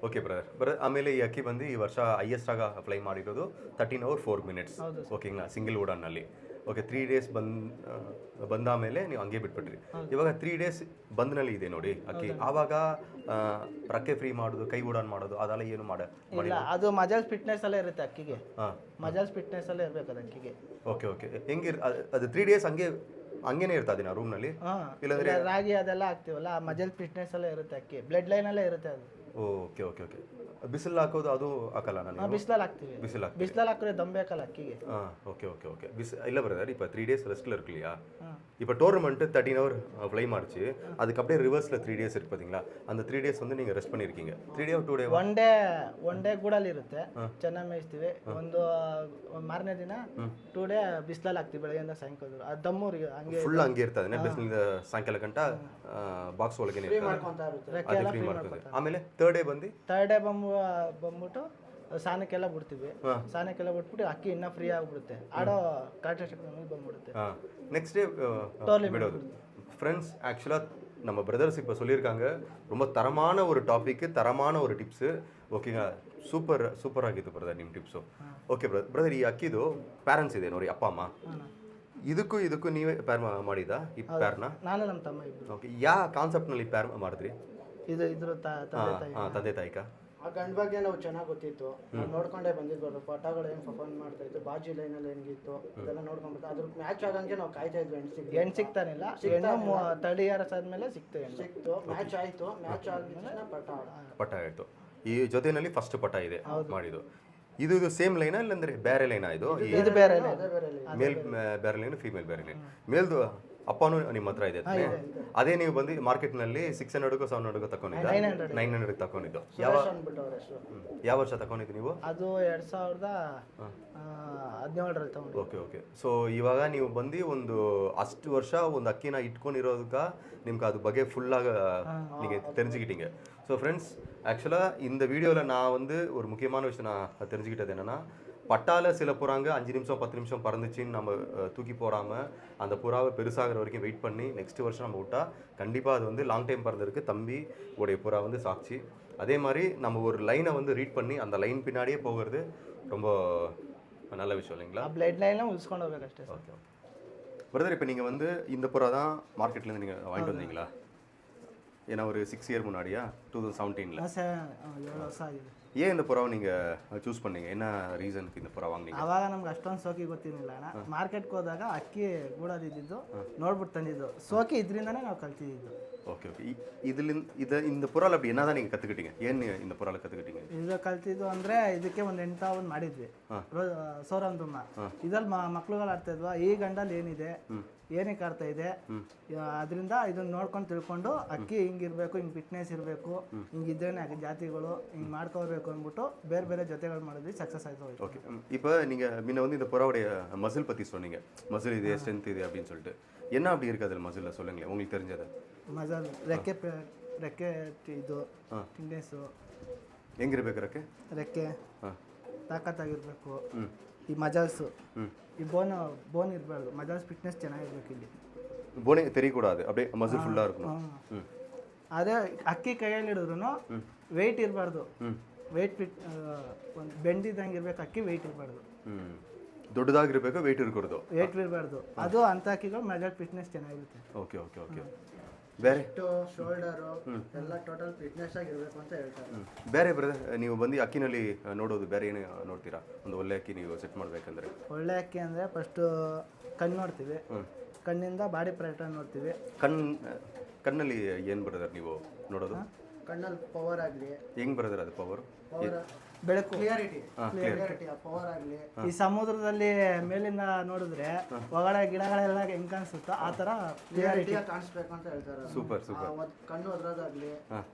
ಓಕೆ ಬ್ರದರ್, ಆಮೇಲೆ ಈ ಅಕ್ಕಿ ಬಂದು ಈ ವರ್ಷ ಹೈಯೆಸ್ಟ್ ಆಗ ಫ್ಲೈ ಮಾಡಿರೋದು 13 hours 4 minutes. ಓಕೆங்களா, ಸಿಂಗಲ್ ಉಡಾನ್ನಲ್ಲಿ. ಓಕೆ, 3 days ಬಂದಾಮೇಲೆ ನೀವು ಹಂಗೆ ಬಿಟ್ಬಿಟ್ರಿ. ಇವಾಗ 3 days ಬಂದ್ನಲ್ಲಿ ಇದೆ ನೋಡಿ ಅಕ್ಕಿ, ಆವಾಗ ಪ್ರಕ್ಕೆ ಫ್ರೀ ಮಾಡೋದು, ಕೈ ಉಡಾನ್ ಮಾಡೋದು ಅದೆಲ್ಲ ಏನು ಇಲ್ಲ, ಅದು ಮಜಲ್ಸ್ ಫಿಟ್ನೆಸ್ ಅಲ್ಲೇ ಇರುತ್ತೆ ಅಕ್ಕಿಗೆ. ಮಜಲ್ಸ್ ಫಿಟ್ನೆಸ್ ಅಲ್ಲೇ ಇರ್ಬೇಕು ಅದು ಅಕ್ಕಿಗೆ. Okay okay. ಹೆಂಗೆ ಅದು 3 days ಹಂಗೇನೆ ಇರ್ತದೆ ನಾ ರೂಮ್ನಲ್ಲಿ? ಇಲ್ಲಾಂದ್ರೆ ರಾಗಿ ಅದೆಲ್ಲ ಹಾಕ್ತೀವಲ್ಲ, ಮಜಲ್ ಫಿಟ್ನೆಸ್ ಅಲ್ಲೇ ಇರುತ್ತೆ ಅಕ್ಕಿ, ಬ್ಲಡ್ ಲೈನ್ ಅಲ್ಲೇ ಇರುತ್ತೆ ಅದು. Okay okay okay. ಬಿಸಿಲು ಹಾಕೋದು ಅದು ಹಾಕಲ್ಲ ನಾನು? ಬಿಸಿಲಲ್ಲಿ ಹಾಕ್ತೀವಿ. ಬಿಸಿಲಲ್ಲಿ ಹಾಕಿದ್ರೆ ದಮ್ ಬೇಕಲ್ಲ ಅಕ್ಕಿಗೆ. Okay okay okay. இல்லை பிரதர், இப்போ 3 days ரெஸ்ட்டில் இருக்கு இல்லையா, இப்போ டோர்னமெண்ட்டு 13 hour ஃப்ளை மாறிச்சு, அதுக்கு அப்படியே ரிவர்ஸில் 3 days இருக்கு பார்த்தீங்களா, அந்த 3 days வந்து நீங்கள் ரெಸ್ಟ್ பண்ணியிருக்கீங்க. 3 day 2 day? ಒನ್ ಡೇ ಗೂಡಲ್ಲಿ ಇರುತ್ತೆ, ಚೆನ್ನಾಗಿ ಮೇಯಿಸ್ತೀವಿ. ಒಂದು ಮಾರನೇ ದಿನ 2 day ಬಿಸಿಲಲ್ಲಿ ಹಾಕ್ತೀವಿ, ಬೆಳಗ್ಗೆಯಿಂದ ಸಾಯಂಕಾಲ. ಅದು ದಮ್ಮೂರಿಗೆ ಹಂಗೆ ಫುಲ್ ಹಂಗೆ ಇರ್ತದೆ, ಬಿಸಿಲಿಂದ ಸಾಯಂಕಾಲ ಗಂಟ ಬಾಕ್ಸ್ ಒಳಗೆ ಫ್ರೀ ಮಾಡ್ತದೆ. ಆಮೇಲೆ ಥರ್ಡ್ ಡೇ ಬಂದ್ಬಿಟ್ಟು ಸಾನಕ್ಕೆಲ್ಲ ಬಿಡ್ತೀವಿ. ಸಾನಕ್ಕೆಲ್ಲ ಬಿಟ್ಬಿಟ್ಟು ಅಕ್ಕಿ ಇನ್ನೂ ಫ್ರೀ ಆಗಿಬಿಡುತ್ತೆ, ಆಡೋ ಕಾಂಟ್ರಾಕ್ಟ್ ನಮಗೆ ಬಂದ್ಬಿಡುತ್ತೆ. நெக்ஸ்ட் டே விடுவது. ஃப்ரெண்ட்ஸ், ஆக்சுவலாக நம்ம பிரதர்ஸ் இப்போ சொல்லியிருக்காங்க, ரொம்ப தரமான ஒரு டாப்பிக்கு, தரமான ஒரு ಟಿಪ್ಸ್. ಓಕೆನಾ, ಸೂಪರ್ ಆಗಿತ್ತು ಬ್ರದರ್ ನಿಮ್ಮ ಟಿಪ್ಸು. ಓಕೆ ಬ್ರದರ್, ಈ ಅಕ್ಕಿದು ಪ್ಯಾರೆಂಟ್ಸ್ ಇದೆ ನೋಡಿ, ಅಪ್ಪ ಅಮ್ಮ, ಇದಕ್ಕೂ ನೀವೇ ಪ್ಯಾರ್ ಮಾಡಿದಾ ಈ ಪ್ಯಾರ್ನ? ನಾನು ನಮ್ಮ ತಮ್ಮ ಇಬ್ಬರು. ಓಕೆ, ಯಾವ ಕಾನ್ಸೆಪ್ಟ್ನಲ್ಲಿ ಪ್ಯಾರ್ ಮಾಡಿದ್ರಿ? ಇದ್ರ ತಂದೆ ತಾಯಿಕ ಆ ಗಂಡ ಬಗ್ಗೆ ನಾವು ಚೆನ್ನಾಗಿ ಗೊತ್ತಿತ್ತು, ನೋಡ್ಕೊಂಡೇ ಬಂದಿದ್ದು. ಪಟಾಗಳು ಹೆಂಗೆ ಪರ್ಫಾರ್ಮ್ ಮಾಡ್ತಾ ಇತ್ತು, ಬಾಜಿ ಲೈನಲ್ಲಿ ಹೆಂಗಿತ್ತು ಇದೆಲ್ಲ ನೋಡ್ಕೊಂಡ್ಬಿಟ್ಟು ಅದ್ರ ಮ್ಯಾಚ್ ಆಗಂಗೆ ನಾವು ಕಾಯ್ತಾ ಇದ್ವಿ. ಹೆಣ್ಣು ಸಿಗ್ತಾನಿಲ್ಲ, ಹೆಣ್ಣು 30 years ಆದ್ಮೇಲೆ ಸಿಕ್ತು. ಮ್ಯಾಚ್ ಆಯ್ತು, ಮ್ಯಾಚ್ ಆದ್ಮೇಲೆ ಪಟ ಆಯಿತು. ಈ ಜೊತೆಯಲ್ಲಿ ಫಸ್ಟ್ ಪಟ ಇದೆ ಮಾಡಿದ್ದು. ಇದು ಸೇಮ್ ಲೈನಾ ಇಲ್ಲಾಂದ್ರೆ ಬೇರೆ ಲೈನಾ? ಇದು ಬೇರೆ ಮೇಲ್ ಬೇರೆ ಲೈನ್, ಫೀಮೇಲ್ ಬೇರೆ ಲೈನ್. ಮೇಲ್ದು ಅಪ್ಪನೂ ನಿಮ್ಮ ಹತ್ರ ಇದೆ, ಅದೇ ನೀವು ಬಂದು ಮಾರ್ಕೆಟ್ನಲ್ಲಿ 600 700 ತಗೊಂಡಿದ್ದ? 900 ತಗೊಂಡಿದ್ದು. ಯಾವ ವರ್ಷ ತಗೊಂಡಿದ್ದು ನೀವು? ಅದು 2017 ತಗೊಂಡು. Okay okay. ಸೊ ಇವಾಗ ನೀವು ಬಂದು ಒಂದು ಅಷ್ಟು ವರ್ಷ ಒಂದು ಅಕ್ಕಿನ ಇಟ್ಕೊಂಡಿರೋದಕ್ಕೆ ನಿಮ್ಗೆ ಅದು ಬಗ್ಗೆ ஃபுல்லாக நீங்கள் தெரிஞ்சுக்கிட்டீங்க. ஸோ ஃப்ரெண்ட்ஸ், ஆக்சுவலாக இந்த வீடியோவில் நான் வந்து ஒரு முக்கியமான விஷயம் நான் தெரிஞ்சுக்கிட்டது என்னென்னா, பட்டால சில புறாங்க 5 நிமிஷம் 10 நிமிஷம் பறந்துச்சின்னு நம்ம தூக்கி போடாமல் அந்த புறாவை பெருசாகிற வரைக்கும் வெயிட் பண்ணி நெக்ஸ்ட் வருஷம் நம்ம விட்டால் கண்டிப்பாக அது வந்து லாங் டைம் பறந்துருக்கு. தம்பி உடைய புறா வந்து சாட்சி. அதே மாதிரி நம்ம ஒரு லைனை வந்து ரீட் பண்ணி அந்த லைன் பின்னாடியே போகிறது ரொம்ப நல்ல விஷயம் இல்லைங்களா? பிளட் லைன்லாம் உஸ்கொண்டு ಹೋಗಬೇಕಷ್ಟೇ. Okay okay. பிரதர், இப்போ நீங்கள் வந்து இந்த புறா தான் மார்க்கெட்லேருந்து நீங்கள் வாங்கிட்டு வந்தீங்களா? ஏன்னா ஒரு 6 year முன்னாடியா? 2017? 7 ವರ್ಷ ಆಗಿದೆ. ஏன் இந்த புறாவை நீங்கள் சூஸ் பண்ணீங்க? என்ன ரீசನ್ಗೆ இந்த புறா ವಾಂಗ್ನಿங்க? ಅವಾಗ ನಮ್ಗೆ ಅಷ್ಟೊಂದು ಸೋಕಿ ಗೊತ್ತಿರಲಿಲ್ಲ ಅಣ್ಣ. ಮಾರ್ಕೆಟ್ಗೆ ಹೋದಾಗ ಅಕ್ಕಿ ಗೂಡೋದಿದ್ದು ನೋಡ್ಬಿಟ್ಟು ತಂದಿದ್ದು. ಸೋಕಿ ಇದರಿಂದನೇ ನಾವು ಕಲ್ತಿದ್ದು. Okay okay. இந்த புறால அப்படி என்னதான் நீங்கள் கற்றுக்கிட்டீங்க? ஏன் இந்த புறால கற்றுக்கிட்டீங்க? ಇದು ಕಲ್ತಿದ್ದು ಅಂದರೆ ಇದಕ್ಕೆ ಒಂದು 8,000 ಮಾಡಿದ್ವಿ ಸೌರನ್ ದುಮ್ಮ. ಇದ್ರಲ್ಲಿ ಮಕ್ಳುಗಳು ಆಡ್ತಾ ಇದ್ವಾ, ಈ ಗಂಡಲ್ಲಿ ಏನಿದೆ, ಏನಕ್ಕೆ ಆಡ್ತಾ ಇದೆ, ಅದರಿಂದ ಇದನ್ನ ನೋಡ್ಕೊಂಡು ತಿಳ್ಕೊಂಡು ಅಕ್ಕಿ ಹಿಂಗಿರ್ಬೇಕು, ಹಿಂಗೆ ಫಿಟ್ನೆಸ್ ಇರಬೇಕು, ಹಿಂಗಿದ್ರೇನೆ ಜಾತಿಗಳು ಹಿಂಗೆ ಮಾಡ್ಕೋಬೇಕು ಅಂದ್ಬಿಟ್ಟು ಬೇರೆ ಬೇರೆ ಜೊತೆಗಳು ಮಾಡಿದ್ವಿ. ಸಕ್ಸಸ್ ಆಯಿತು. ஓகே. இப்போ நீங்கள் முன்ன வந்து இந்த புறாவுடைய மசில் பற்றி சொன்னீங்க. மசில் இது ஸ்ட்ரென்த் இது அப்படின்னு சொல்லிட்டு என்ன அப்படி இருக்குது அதில் மசிலில் சொல்லுங்களேன் உங்களுக்கு தெரிஞ்சது. ಮಜಲ್ ರೆಕ್ಕೆ ಇದು ಫಿಟ್ನೆಸ್ಸು ಹೆಂಗಿರ್ಬೇಕು ರೆಕ್ಕೆ? ರೆಕ್ಕೆ ಹಾಂ. ತಾಕತ್ತಾಗಿರ್ಬೇಕು. ಈ ಮಜಲ್ಸು ಈ ಬೋನ್ ಇರಬಾರ್ದು. ಮಜಲ್ಸ್ ಫಿಟ್ನೆಸ್ ಚೆನ್ನಾಗಿರ್ಬೇಕು. ಇಲ್ಲಿ ಬೋನೆ ತೆರೀಕೂಡದು, அப்படியே ಮಸಿಲ್ ಫುಲ್ಲಾக இருக்கணும். ಅದೇ ಅಕ್ಕಿ ಕೈಯಲ್ಲಿ ಹಿಡಿದ್ರು ವೆಯ್ಟ್ ಇರಬಾರ್ದು. ವೆಯ್ಟ್ ಒಂದು ಬೆಂದಿದ್ದಂಗೆ ಇರ್ಬೇಕು. ಅಕ್ಕಿ ವೆಯ್ಟ್ ಇರಬಾರ್ದು. ದೊಡ್ಡದಾಗಿರ್ಬೇಕು, ವೆಯ್ಟ್ ಇರ್ಕೊಡ್ದು. ವೆಯ್ಟ್ ಇರಬಾರ್ದು. ಅದು ಅಂಥ ಅಕ್ಕಿಗಳು ಮಜಲ್ ಫಿಟ್ನೆಸ್ ಚೆನ್ನಾಗಿರುತ್ತೆ. Okay okay okay. ಬೇರೆ ಶೋಲ್ಡರು ಎಲ್ಲ ಟೋಟಲ್ ಫಿಟ್ನೆಸ್ ಆಗಿರಬೇಕು ಅಂತ ಹೇಳ್ತಾರೆ. ಬೇರೆ ಬ್ರದರ್, ನೀವು ಬಂದು ಅಕ್ಕಿನಲ್ಲಿ ನೋಡೋದು ಬೇರೆ ಏನು ನೋಡ್ತೀರಾ? ಒಂದು ಒಳ್ಳೆ ಅಕ್ಕಿ ನೀವು ಸೆಟ್ ಮಾಡಬೇಕಂದ್ರೆ ಒಳ್ಳೆ ಅಕ್ಕಿ ಅಂದರೆ ಫಸ್ಟು ಕಣ್ಣು ನೋಡ್ತೀವಿ. ಕಣ್ಣಿಂದ ಬಾಡಿ ಪ್ಯಾಟರ್ನ್ ನೋಡ್ತೀವಿ. ಕಣ್ಣಲ್ಲಿ ಏನು ಬ್ರದರ್ ನೀವು ನೋಡೋದು? ಕಣ್ಣಲ್ಲಿ ಪವರ್ ಆಗಲಿ. ಹೆಂಗೆ ಬ್ರದರ್ ಅದು ಪವರ್? ಬೆಳಕು, ಕ್ಲಿಯರಿಟಿ, ಪವರ್ ಆಗಲಿ. ಈ ಸಮುದ್ರದಲ್ಲಿ ಮೇಲಿಂದ ನೋಡಿದ್ರೆ ಒಳಗಡೆ ಗಿಡಗಳೆಲ್ಲ ಹೆಂಗ್ ಕಾಣಿಸುತ್ತೋ ಆ ಥರ ಕ್ಲಿಯರಿಟಿ ಕಾಣಿಸ್ಬೇಕು ಅಂತ ಹೇಳ್ತಾರೆ. Super super. ಕಣ್ಣು ಒದ್ರೋದಾಗ್ಲಿ,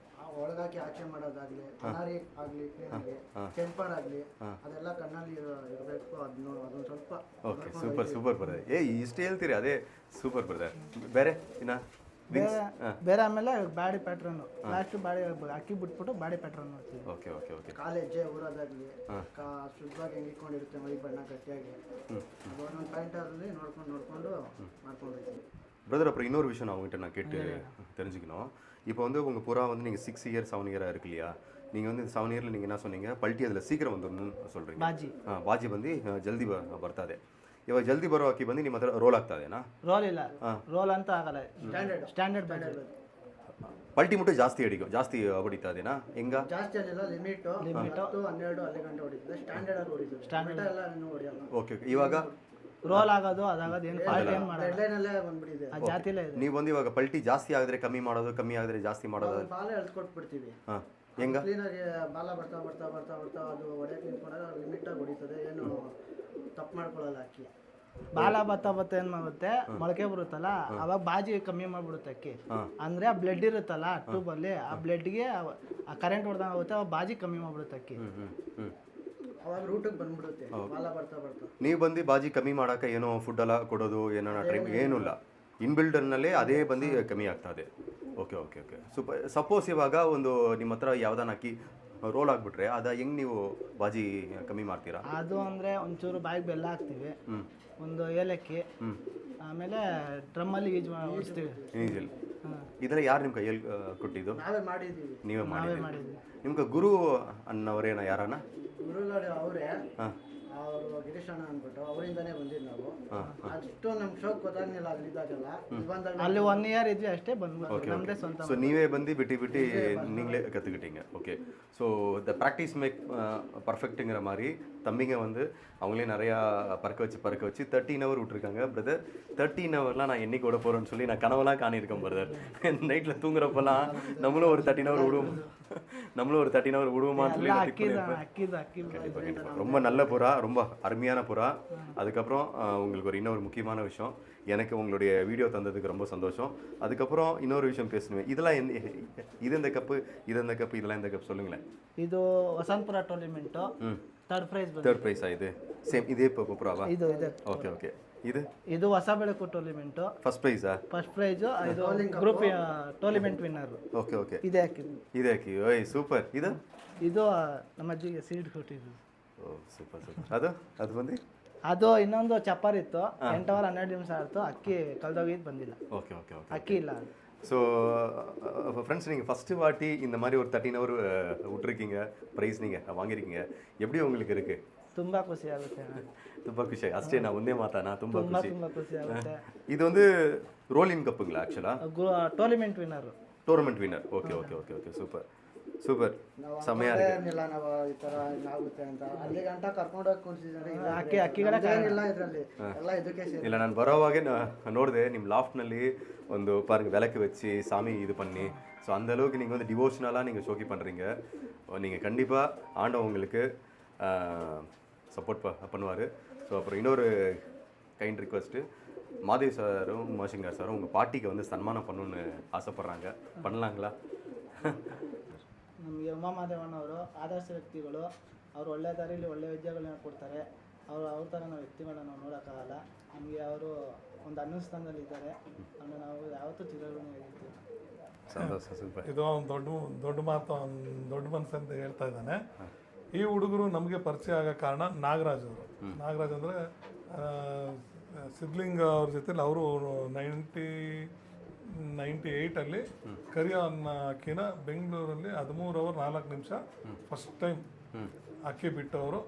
ಒಳಗಾಕಿ ಆಚೆ ಮಾಡೋದಾಗ್ಲಿ, ಕನಾರಿ ಆಗಲಿ, ಟೆಂಪರ್ ಆಗಲಿ, ಅದೆಲ್ಲ ಕಣ್ಣಲ್ಲಿ ಇರಬೇಕು. ಅದೊಂದು ಸ್ವಲ್ಪ. Okay, super super brother. ಇಷ್ಟು ಹೇಳ್ತೀರಿ, ಅದೇ ಸೂಪರ್ ಬ್ರದರ್. ಬೇರೆ ಇನ್ನ ಬೇರೆ ಆಮೇಲೆ ಬಾಡಿ ಪ್ಯಾಟ್ರನ್ ಲಾಸ್ಟ್ ಬಾಡಿ ಅಕ್ಕಿ ಬಿಟ್ಬಿಟ್ಟು ಬಾಡಿ ಪ್ಯಾಟ್ರನ್ ನೋಡ್ತೀವಿ. Okay okay okay. ಕಾಲೇಜ್ ಊರೋದಾಗ್ಲಿ, ಶುದ್ಧವಾಗಿ ಹೆಂಗಿಕೊಂಡಿರುತ್ತೆ ಮೈ ಬಣ್ಣ ಗಟ್ಟಿಯಾಗಿ, ಒಂದೊಂದು ಪಾಯಿಂಟಲ್ಲಿ ನೋಡ್ಕೊಂಡು ಮಾಡ್ಕೊಂಡಿರ್ತೀವಿ. பிரதர், அப்புறம் இன்னொரு விஷயம் நான் உங்ககிட்ட நான் கேட்டு தெரிஞ்சுக்கணும். இப்போ வந்து உங்கள் புறா வந்து நீங்கள் 6 இயர் 7 இயராக இருக்கு இல்லையா? நீங்கள் வந்து 7 இயரில் நீங்கள் என்ன சொன்னீங்க, ಪಲ್ಟಿ அதில் ಸೀಕ್ರಮ್ வந்துடணும்னு சொல்கிறீங்க. ಬಾಜಿ ಬಂದು ಜಲ್ದಿ ಬರ್ತದೆ. ಇವಾಗ ಜಲ್ದಿ ಬರೋ ಅಕ್ಕಿ ಬಂದು ನಿಮ್ಮ ಹತ್ರ ರೋಲ್ ಆಗ್ತಾ ಇದೆನಾ? ರೋಲ್ ಇಲ್ಲ, ರೋಲ್ ಅಂತ ಆಗಲ್ಲ. ಸ್ಟ್ಯಾಂಡರ್ಡ್ ಪಲ್ಟಿ ಮುಟ್ಟು ಜಾಸ್ತಿ ಹೊಡಿತಾ ಇದೆನಾ? ಹೆಂಗ? ಜಾಸ್ತಿ ಏನಿಲ್ಲ, ಲಿಮಿಟ್ 12 ಅಲ್ಲಿ ಗಂಟೆ ಹೊಡಿತದೆ. ಸ್ಟ್ಯಾಂಡರ್ಡ್ ಆಗಿ ಹೊಡಿತದೆ. ಸ್ಟ್ಯಾಂಡರ್ಡ್ ಎಲ್ಲ ಏನು ಹೊಡಿಯಲ್ಲ. Okay okay. ಇವಾಗ ರೋಲ್ ಆಗೋದು ಅದಾಗೋದು ಏನು ಫಾಲ್ಟ್ ಏನು ಮಾಡೋದು, ಡೆಡ್ಲೈನಲ್ಲೇ ಬಂದ್ಬಿಟ್ಟಿದೆ. ಆ ಜಾತಿಲೇ ಇದೆ. ನೀವು ಬಂದು ಇವಾಗ ಪಲ್ಟಿ ಜಾಸ್ತಿ ಆಗಿದ್ರೆ ಕಮ್ಮಿ ಮಾಡೋದು, ಕಮ್ಮಿ ಆಗಿದ್ರೆ ಜಾಸ್ತಿ ಮಾಡೋದು. ಬಾಲ ಎಳ್ಕೊಟ್ಬಿಡ್ತೀವಿ. ಹಾಂ, ಹೆಂಗ? ಕ್ಲೀನಾಗಿ ಬಾಲ ಬರ್ತಾ ಅದು ಹೊಡೆಯಕ್ಕೆ ನಿಂತ್ಕೊಂಡಾಗ ಲಿಮಿಟಾಗಿ ಹೊಡಿತದೆ. ಏನು ತಪ್ಪು ಮಾಡ್ಕೊಳ್ಳಲ್ಲ ಅಕ್ಕಿ. ಬಾಲ ಬತ್ತ ಏನ್ ಮಾಡುತ್ತೆ, ಮೊಳಕೆ ಬರುತ್ತಲ್ಲ, ಅವಾಗ ಬಾಜಿ ಕಮ್ಮಿ ಮಾಡ್ಬಿಡುತ್ತೆ ಅಕ್ಕಿ. ಅಂದ್ರೆ ಆ ಬ್ಲಡ್ ಇರುತ್ತಲ್ಲ ಟ್ಯೂಬ್ ಅಲ್ಲಿ, ಆ ಬ್ಲಡ್ಗೆ ಕರೆಂಟ್ ಹೊಡೆದಂಗ ಆಗುತ್ತೆ, ಅವಾಗ ಬಾಜಿ ಕಮ್ಮಿ ಮಾಡ್ಬಿಡುತ್ತೆ ಅಕ್ಕಿ. ಅವಾಗ ರೂಟಿಗೆ ಬಂದ್ಬಿಡುತ್ತೆ ಬಾಲ ಬರ್ತಾ. ನೀವು ಬಂದು ಬಾಜಿ ಕಮ್ಮಿ ಮಾಡೋಕೆ ಏನೋ ಫುಡ್ ಎಲ್ಲ ಕೊಡೋದು ಏನೋ ಟ್ರೈಮ್ ಏನೂ ಇಲ್ಲ, ಇನ್ಬಿಲ್ಡರ್ನಲ್ಲೇ ಅದೇ ಬಂದು ಕಮ್ಮಿ ಆಗ್ತದೆ. Okay okay okay. ಸಪೋಸ್ ಇವಾಗ ಒಂದು ನಿಮ್ಮ ಹತ್ರ ಯಾವ್ದಾನ ಅಕ್ಕಿ ರೋಲ್ ಆಗಿಬಿಟ್ರೆ ಅದ ಹೆಂಗೆ ನೀವು ಬಾಜಿ ಕಮ್ಮಿ ಮಾಡ್ತೀರಾ? ಅದು ಅಂದರೆ ಒಂಚೂರು ಬಾಯಿಗೆ ಬೆಲ್ಲ ಹಾಕ್ತೀವಿ, ಒಂದು ಏಲಕ್ಕಿ, ಆಮೇಲೆ ಡ್ರಮ್ಮಲ್ಲಿ ಓಡಿಸ್ತೀವಿ. ಈಜಿಲ್ ಇದೆಲ್ಲ ಯಾರು ನಿಮ್ಮ ಕೈಯಲ್ಲಿ ಕೊಟ್ಟಿದ್ದು? ನಾವೇ ಮಾಡಿದ್ದೀವಿ. ನೀವೇ ಮಾಡಿದ್ದೀವಿ. ನಿಮ್ಗೆ ಗುರು ಅನ್ನೋರೇನ ಯಾರನ್ನ? ಗುರುಗಳು ಅವರೇ, ಅವರು ಗಿರೀಶ್ ಅಣ್ಣ ಅಂದ್ಬಿಟ್ಟು ಅವರಿಂದನೇ ಬಂದಿದ್ದು ನಾವು. ಅಷ್ಟು ನಮ್ಮ ಶೋಕ್ ಗೊತ್ತಾಗ್ಲಿಲ್ಲ ಅಲ್ಲಿದ್ದಾಗಲ್ಲ. ಅಲ್ಲಿ 1 ಇಯರ್ ಇದ್ವಿ ಅಷ್ಟೇ, ಬಂದ್ಬಿಟ್ಟು ನಮ್ಮದೇ ಸ್ವಂತ. ಸೊ ನೀವೇ ಬಂದು ಬಿಟ್ಟು நீங்களே கற்றுக்கிட்டீங்க. Okay. So the practice make பர்ஃபெக்ட்டுங்கிற மாதிரி தம்பிங்க வந்து அவங்களே நிறையா பறக்க வச்சு 13 ஹவர் விட்ருக்காங்க. பிரதர் 13 ஹவர்லாம் நான் என்னைக்கு விட போகிறேன்னு சொல்லி நான் கனவெல்லாம் காணியிருக்கேன் பிரதர். நைட்டில் தூங்குறப்பெல்லாம் நம்மளும் ஒரு 13 ஹவர் விடுவோமான்னு சொல்லி கண்டிப்பாக. ரொம்ப நல்ல புறா, ரொம்ப அருமையான புறா. அதுக்கப்புறம் உங்களுக்கு இன்னொரு முக்கியமான விஷயம், எனக்கு உங்களுடைய வீடியோ தந்ததுக்கு ரொம்ப சந்தோஷம். அதுக்கப்புறம் இன்னொரு விஷயம் பேசணுவேன். இதெல்லாம் இது இந்த கப்பு இதெல்லாம் இந்த கப் சொல்லுங்களேன். ಇದು ವಸಂತಪುರ ಟೂರ್ನಿಮೆಂಟು ಥರ್ಡ್ ಪ್ರೈಸ್ ಇದು ಸೇಮ್ ಇದೇ ಪುರಾವಾ? ಇದು ಓಕೆ ಓಕೆ. ಇದು ಹೊಸ ಬೆಳಕು ಟೂರ್ನಿಮೆಂಟು ಫಸ್ಟ್ ಪ್ರೈಸ್. ಇದು group tournament winner. Okay okay. ಇದೇ ಹಾಕಿ ಓಯ್ ಸೂಪರ್. ಇದು ನಮ್ಮ ಅಜ್ಜಿಗೆ ಸೀಡ್ ಕೊಟ್ಟಿದ್ದು. ಓ ಸೂಪರ್. ಅದು ಬಂದು ಅದು ಇನ್ನೊಂದು ಚಪ್ಪರ್ ಇತ್ತು, 8 ಅವರ್ 12 ನಿಮಿಷ ಆಯಿತು, ಅಕ್ಕಿ ಕಳೆದೋಗಿದ್ದು ಬಂದಿಲ್ಲ. Okay okay okay. அக்கி இல்லை. ஸோ ஃப்ரெண்ட்ஸ், நீங்கள் ஃபஸ்ட்டு வாட்டி இந்த மாதிரி ஒரு 13 ஹவர் விட்டுருக்கீங்க, ப்ரைஸ் நீங்கள் வாங்கியிருக்கீங்க. எப்படி உங்களுக்கு இருக்குது? ತುಂಬ ಖುಷಿ ಆಗುತ್ತೆ. ತುಂಬ ಖುಷಿ. ಅಷ್ಟೇ ನಾ ಒಂದೇ ಮಾತಾನ, ತುಂಬ ಖುಷಿ ಆಗುತ್ತೆ. ಇದು ಒಂದು ರೋಲ್ ಇನ್ ಕಪ್ಪುங்களா? Actually tournament winner. Okay okay okay okay. Super. Super ನಾವು ಸಮಯ ಏನಿಲ್ಲ ನಾವು ಈ ಥರ ಹಿಂಗಾಗುತ್ತೆ ಅಂತ ಅಲ್ಲಿ ಗಂಟ ಕರ್ಕೊಂಡೋಗಿ ಕೂರಿಸಿದ್ದಾರೆ ಅಕ್ಕಿಗಳ ಇಲ್ಲ ಇದರಲ್ಲಿ ಎಲ್ಲ ಇದಕ್ಕೆ ಸೇರಿ இல்லை நான் ಬರೋವಾಗೆ ನೋಡಿದೆ ನಿಮ್ಮ லாஃப்ட்ನಲ್ಲಿ ಒಂದು பாருங்க விளக்கு வச்சு சாமி இது பண்ணி ஸோ அந்த அளவுக்கு நீங்கள் வந்து டிவோஷனலாக நீங்கள் ஷோக்கி பண்ணுறீங்க நீங்கள் கண்டிப்பாக ஆண்டவன் உங்களுக்கு சப்போர்ட் பண்ணுவார் ஸோ அப்புறம் இன்னொரு கைண்ட் ரிக்வெஸ்ட்டு மாதேவ் சாரும் உமாசங்கர் சாரும் உங்கள் பாட்டிக்கு வந்து சன்மானம் பண்ணணுன்னு ஆசைப்பட்றாங்க பண்ணலாங்களா? ನಮಗೆ ಉಮಾಮಾದೇವಣ್ಣವರು ಆದರ್ಶ ವ್ಯಕ್ತಿಗಳು. ಅವರು ಒಳ್ಳೆ ದಾರಿಯಲ್ಲಿ ಒಳ್ಳೆ ವಿದ್ಯೆಗಳನ್ನ ಕೊಡ್ತಾರೆ. ಅವ್ರ ಥರ ನಾವು ವ್ಯಕ್ತಿಗಳನ್ನ ನಾವು ನೋಡೋಕ್ಕಾಗಲ್ಲ. ನಮಗೆ ಅವರು ಒಂದು ಅಣ್ಣನ ಸ್ಥಾನದಲ್ಲಿದ್ದಾರೆ. ಅವ್ರನ್ನ ನಾವು ಯಾವತ್ತೂ ಚಿರಋಣಿಯಾಗಿರ್ತೀವಿ. ಸಂತೋಷ ಸೂಪರ್. ಇದು ಒಂದು ದೊಡ್ಡ ಮಾತು, ಒಂದು ದೊಡ್ಡ ಮನಸ್ಸು ಅಂತ ಹೇಳ್ತಾ ಇದ್ದಾನೆ. ಈ ಹುಡುಗರು ನಮಗೆ ಪರಿಚಯ ಆಗೋ ಕಾರಣ ನಾಗರಾಜ್ ಅವರು. ನಾಗರಾಜ್ ಅಂದರೆ ಸಿದ್ಲಿಂಗ ಅವ್ರ ಜೊತೆಲಿ ಅವರು 98ಅಲ್ಲಿ ಕರಿಯ ಅನ್ನ ಅಕ್ಕಿನ ಬೆಂಗಳೂರಲ್ಲಿ 13 ಅವರ್ 4 ನಿಮಿಷ ಫಸ್ಟ್ ಟೈಮ್ ಅಕ್ಕಿ ಬಿಟ್ಟವರು.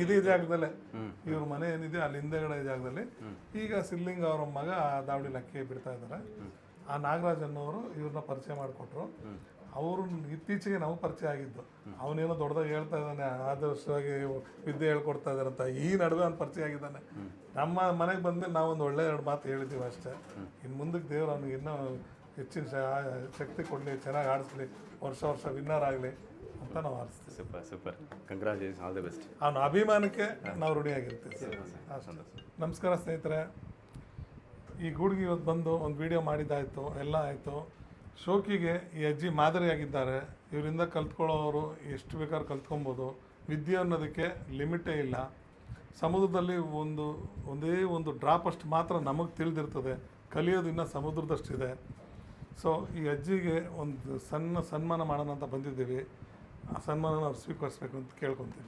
ಇದೇ ಜಾಗದಲ್ಲೇ ಇವ್ರ ಮನೆ ಏನಿದೆ ಅಲ್ಲಿ ಹಿಂದೆಗಡೆ ಜಾಗದಲ್ಲಿ ಈಗ ಸಿದ್ಲಿಂಗ ಅವರ ಮಗ ದಾವಡಿಲಿ ಅಕ್ಕಿ ಬಿಡ್ತಾ ಇದ್ದಾರೆ. ಆ ನಾಗರಾಜ್ ಅನ್ನೋರು ಇವ್ರನ್ನ ಪರಿಚಯ ಮಾಡಿಕೊಟ್ರು. ಅವರು ಇತ್ತೀಚೆಗೆ ನಾವು ಪರಿಚಯ ಆಗಿದ್ದು. ಅವನೇನೋ ದೊಡ್ಡದಾಗಿ ಹೇಳ್ತಾ ಇದ್ದಾನೆ, ಆದರ್ಶವಾಗಿ ವಿದ್ಯೆ ಹೇಳ್ಕೊಡ್ತಾ ಇದ್ದಾರೆ ಅಂತ. ಈ ನಡುವೆ ಅವ್ನು ಪರಿಚಯ ಆಗಿದ್ದಾನೆ. ನಮ್ಮ ಮನೆಗೆ ಬಂದ್ಮೇಲೆ ನಾವೊಂದು ಒಳ್ಳೆ 2 ಮಾತು ಹೇಳಿದ್ದೀವಿ ಅಷ್ಟೇ. ಇನ್ನು ಮುಂದಕ್ಕೆ ದೇವ್ರು ಅವ್ನಿಗೆ ಇನ್ನೂ ಹೆಚ್ಚಿನ ಶಕ್ತಿ ಕೊಡಲಿ, ಚೆನ್ನಾಗಿ ಆಡಿಸ್ಲಿ, ವರ್ಷ ವಿನ್ನರ್ ಆಗಲಿ ಅಂತ ನಾವು ಆರಿಸ್ತೀವಿ. Super congratulation, all the best. ಅವನ ಅಭಿಮಾನಕ್ಕೆ ನಾವು ರೆಡಿಯಾಗಿರ್ತೀವಿ. ನಮಸ್ಕಾರ ಸ್ನೇಹಿತರೆ, ಈ ಗೂಡ್ಗೆ ಇವತ್ತು ಬಂದು ಒಂದು ವಿಡಿಯೋ ಮಾಡಿದ್ದಾಯಿತು, ಎಲ್ಲ ಆಯಿತು. ಶೋಕಿಗೆ ಈ ಅಜ್ಜಿ ಮಾದರಿಯಾಗಿದ್ದಾರೆ. ಇವರಿಂದ ಕಲ್ತ್ಕೊಳ್ಳೋರು ಎಷ್ಟು ಬೇಕಾದ್ರೂ ಕಲ್ತ್ಕೊಬೋದು. ವಿದ್ಯೆ ಅನ್ನೋದಕ್ಕೆ ಲಿಮಿಟೇ ಇಲ್ಲ. ಸಮುದ್ರದಲ್ಲಿ ಒಂದೇ ಒಂದು ಡ್ರಾಪ್ ಅಷ್ಟು ಮಾತ್ರ ನಮಗೆ ತಿಳಿದಿರ್ತದೆ, ಕಲಿಯೋದು ಇನ್ನೂ ಸಮುದ್ರದಷ್ಟಿದೆ. ಸೊ ಈ ಅಜ್ಜಿಗೆ ಒಂದು ಸನ್ಮಾನ ಮಾಡೋಣ ಅಂತ ಬಂದಿದ್ದೀವಿ. ಆ ಸನ್ಮಾನನ ಅವ್ರು ಸ್ವೀಕರಿಸ್ಬೇಕು ಅಂತ ಕೇಳ್ಕೊತೀನಿ.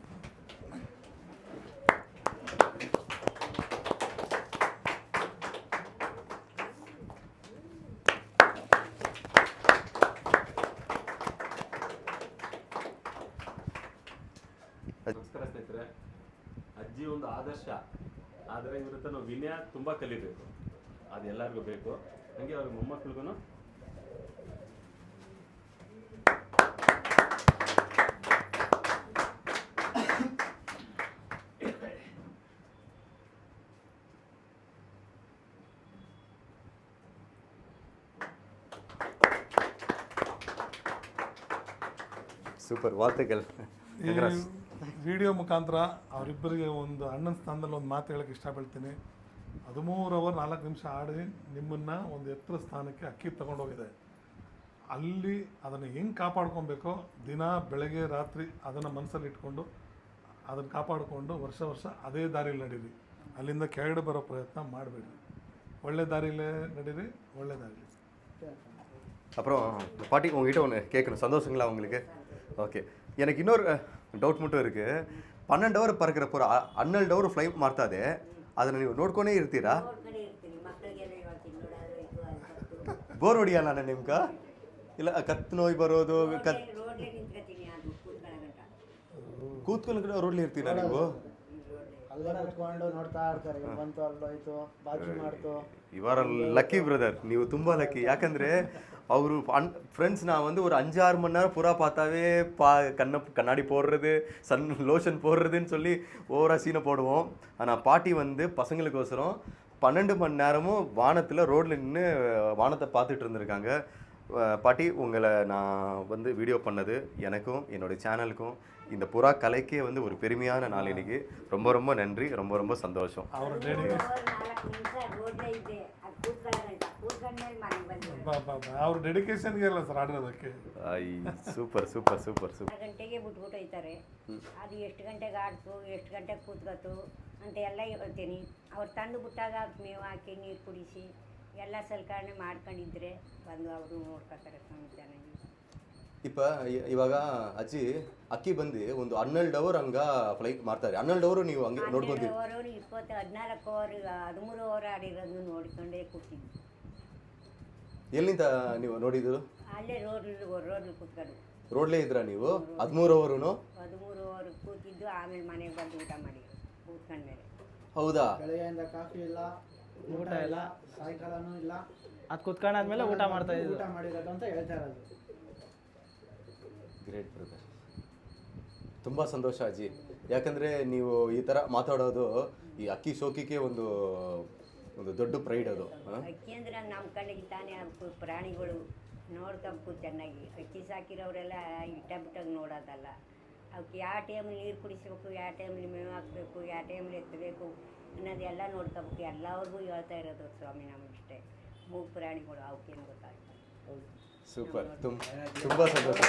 ನಮಸ್ಕಾರ ಸ್ನೇಹಿತರೆ. ಅಜ್ಜಿ ಒಂದು ಆದರ್ಶ, ಆದರೆ ಇವ್ರ ಹತ್ರ ನಾವು ವಿನಯ ತುಂಬ ಕಲಿಬೇಕು. ಅದು ಎಲ್ಲರಿಗೂ ಬೇಕು. ಹಂಗೆ ಅವ್ರ ಮೊಮ್ಮಕ್ಕಳಿಗೂ ಸೂಪರ್ ವಾರ್ತೆಗಳು. ಈ ವಿಡಿಯೋ ಮುಖಾಂತರ ಅವರಿಬ್ಬರಿಗೆ ಒಂದು ಅಣ್ಣನ ಸ್ಥಾನದಲ್ಲಿ ಒಂದು ಮಾತು ಹೇಳೋಕ್ಕೆ ಇಷ್ಟಪಡ್ತೀನಿ. 13 ಅವರ್ 4 ನಿಮಿಷ ಆಡಿ ನಿಮ್ಮನ್ನು ಒಂದು ಎತ್ತರ ಸ್ಥಾನಕ್ಕೆ ಅಕ್ಕಿ ತಗೊಂಡೋಗಿದೆ. ಅಲ್ಲಿ ಅದನ್ನು ಹೆಂಗೆ ಕಾಪಾಡ್ಕೊಬೇಕೋ ದಿನ ಬೆಳಗ್ಗೆ ರಾತ್ರಿ ಅದನ್ನು ಮನಸ್ಸಲ್ಲಿ ಇಟ್ಕೊಂಡು ಅದನ್ನು ಕಾಪಾಡಿಕೊಂಡು ವರ್ಷ ಅದೇ ದಾರಿಯಲ್ಲಿ ನಡೀರಿ. ಅಲ್ಲಿಂದ ಕೆಳಗಡೆ ಬರೋ ಪ್ರಯತ್ನ ಮಾಡಬೇಡಿ. ಒಳ್ಳೆ ದಾರಿಲೇ ನಡೀರಿ, ಒಳ್ಳೆ ದಾರಿಲಿ. அப்புறம் பாட்டி உங்ககிட்ட ஒன்று கேட்கணும், சந்தோஷங்களா உங்களுக்கு? ஓகே, எனக்கு இன்னொரு ಡೌಟ್ மட்டும் இருக்குது. 12 ಅವರ್ ಪರಗಿರಪ್ಪ 12 ಅವರ್ ಫ್ಲೈಟ್ ಮಾಡ್ತಾದೆ, ಅದನ್ನು ನೀವು ನೋಡ್ಕೊಂಡೇ ಇರ್ತೀರಾ? ನೋಡ್ಕೊಂಡೇ ಇರ್ತೀನಿ. ಮಕ್ಕಳಿಗೆಲ್ಲ ಹೇಳ್ತೀನಿ, ನೋಡೋದು ಇದು ಅಂತ. ಬೋರ್ ಹೊಡಿಯಲ್ಲ ನಿಮ್ಗೆ? ಇಲ್ಲ ಕತ್ತು ನೋವು ಬರೋದು? ರೋಡ್ಲೇ ನಿಂತ್ಕೊತೀನಿ, ಅದು ಕೂತ್ಕೊಂಡು ರೋಡ್ಲಿ ಇರ್ತೀರಾ ನೀವು? ಅಲ್ಲೇ ಕುತ್ಕೊಂಡು ನೋಡ್ತಾ ಇರ್ತಾರೆ. ಇಲ್ಲಿ ಬಂತು, ಅಲ್ಲೋಯ್ತು, ಬಾಜು ಮಾಡ್ತು. ಇವರ ಲಕ್ಕಿ ಬ್ರದರ್, ನೀವು ತುಂಬ ಲಕ್ಕಿ. ಯಾಕಂದರೆ ಅವರು ஃப்ரெண்ட்ஸ் நான் வந்து ஒரு 5-6 மணி நேரம் புறா பார்த்தாவே கண்ணாடி போடுறது, லோஷன் போடுறதுன்னு சொல்லி ஓவராக சீனை போடுவோம். ஆனால் பாட்டி வந்து பசங்களுக்கோசரம் 12 மணி நேரமும் வானத்தில் ரோட்டில் நின்று வானத்தை பார்த்துட்டு இருந்திருக்காங்க. பாட்டி, உங்களை நான் வந்து வீடியோ பண்ணது எனக்கும் என்னுடைய சேனலுக்கும் இந்த புறா கலைக்கே வந்து ஒரு பெருமையான நாள். இன்னைக்கு ரொம்ப நன்றி, ரொம்ப சந்தோஷம். ಅವರ 4 ನಿಮಿಷ ರೋಡ್ಲೇ ಇದೆ, ಅದು ಕೂತ್ಕೊಂಡ್ಮೇಲೆ ಮನೆಗೆ ಬಂದಿರೋದು. ಅವ್ರ ಡೆಡಿಕೇಶನ್ಗೆ ಅಲ್ಲ ಸರ್ ಆಡಿರೋದಕ್ಕೆ. ಸೂಪರ್. 6 ಗಂಟೆಗೆ ಬಿಟ್ಬಿಟ್ಟು ಹೋಯ್ತಾರೆ. ಅದು ಎಷ್ಟು ಗಂಟೆಗೆ ಆಡ್ತು, ಎಷ್ಟು ಗಂಟೆಗೆ ಕೂತ್ಕೊತು ಅಂತ ಎಲ್ಲ ಹೇಳ್ತೀನಿ. ಅವ್ರು ತಂದು ಬಿಟ್ಟಾಗ ಅದಕ್ಕೆ ಮೇವು ಹಾಕಿ ನೀರು ಕುಡಿಸಿ ಎಲ್ಲ ಸಲಕರಣೆ ಮಾಡ್ಕೊಂಡಿದ್ರೆ ಬಂದು ಅವರು ನೋಡ್ಕೊತಾರೆ ಚೆನ್ನಾಗಿ. இப்போ ಇವಾಗ ಅಜ್ಜಿ ಅಕ್ಕಿ ಬಂದು ಒಂದು 12 ಅವರ್ ಹಂಗ ಫ್ಲೈಟ್ ಮಾಡ್ತಾರೆ. 12 ಅವರ್ ನೀವು ಹಂಗೆ ನೋಡ್ಕೊಂತೀವಿ? 14 ಅವರ್ 13 ಅವರ್ ಆಡಿರೋದು ನೋಡ್ಕೊಂಡೇ ಕೂತಿದ್ವಿ. ಎಲ್ಲಿಂದ ನೀವು ನೋಡಿದ್ರು? ಅಲ್ಲೇ ರೋಡ್ಲಿ ಕೂತ್ಕೊಂಡು. ರೋಡ್ಲೇ ಇದ್ರಾ ನೀವು 13 ಅವರೂ? 13 ಅವರ್ ಕೂತಿದ್ದು, ಆಮೇಲೆ ಮನೆಗೆ ಬಂದು ಊಟ ಮಾಡಿದ್ರು ಕೂತ್ಕೊಂಡ್ಮೇಲೆ. ಹೌದಾ? ಬೆಳಗ್ಗೆಯಿಂದ ಕಾಫಿ ಇಲ್ಲ, ಊಟ ಇಲ್ಲ, ಸಾಯಂಕಾಲನೂ ಇಲ್ಲ. ಅದು ಕುತ್ಕೊಂಡಾದ್ಮೇಲೆ ಊಟ ಮಾಡಿರೋದು ಅಂತ ಹೇಳ್ತಾ ಇರೋದು. Great brother. ತುಂಬ ಸಂತೋಷ ಅಜ್ಜಿ. ಯಾಕಂದರೆ ನೀವು ಈ ಥರ ಮಾತಾಡೋದು ಈ ಅಕ್ಕಿ ಶೋಕಿಗೆ ಒಂದು ದೊಡ್ಡ ಪ್ರೈಡ್ ಅದು. ಅಕ್ಕಿ ಅಂದ್ರೆ ನಮ್ಮ ಕಣ್ಣಿಗೆ ತಾನೇ ಅವಕ್ಕೂ ಪ್ರಾಣಿಗಳು ನೋಡ್ಕಬೇಕು ಚೆನ್ನಾಗಿ. ಅಕ್ಕಿ ಸಾಕಿರೋರೆಲ್ಲ ಇಟ್ಟಾಗ ನೋಡೋದಲ್ಲ. ಅವಕ್ಕೆ ಯಾವ ಟೈಮಲ್ಲಿ ನೀರು ಕುಡಿಸ್ಬೇಕು, ಯಾವ ಟೈಮಲ್ಲಿ ಮೇವು ಹಾಕಬೇಕು, ಯಾವ ಟೈಮಲ್ಲಿ ಎತ್ತಬೇಕು ಅನ್ನೋದೆಲ್ಲ ನೋಡ್ಕೋಬೇಕು. ಎಲ್ಲರಿಗೂ ಹೇಳ್ತಾ ಇರೋದು ಸ್ವಾಮಿ ನಮಗಿಷ್ಟೇ. ಮೂಗು ಪ್ರಾಣಿಗಳು ಅವಕ್ಕೇನು ಗೊತ್ತಾಗ್ತದೆ. ಸೂಪರ್, ತುಂಬ ಸಂತೋಷ.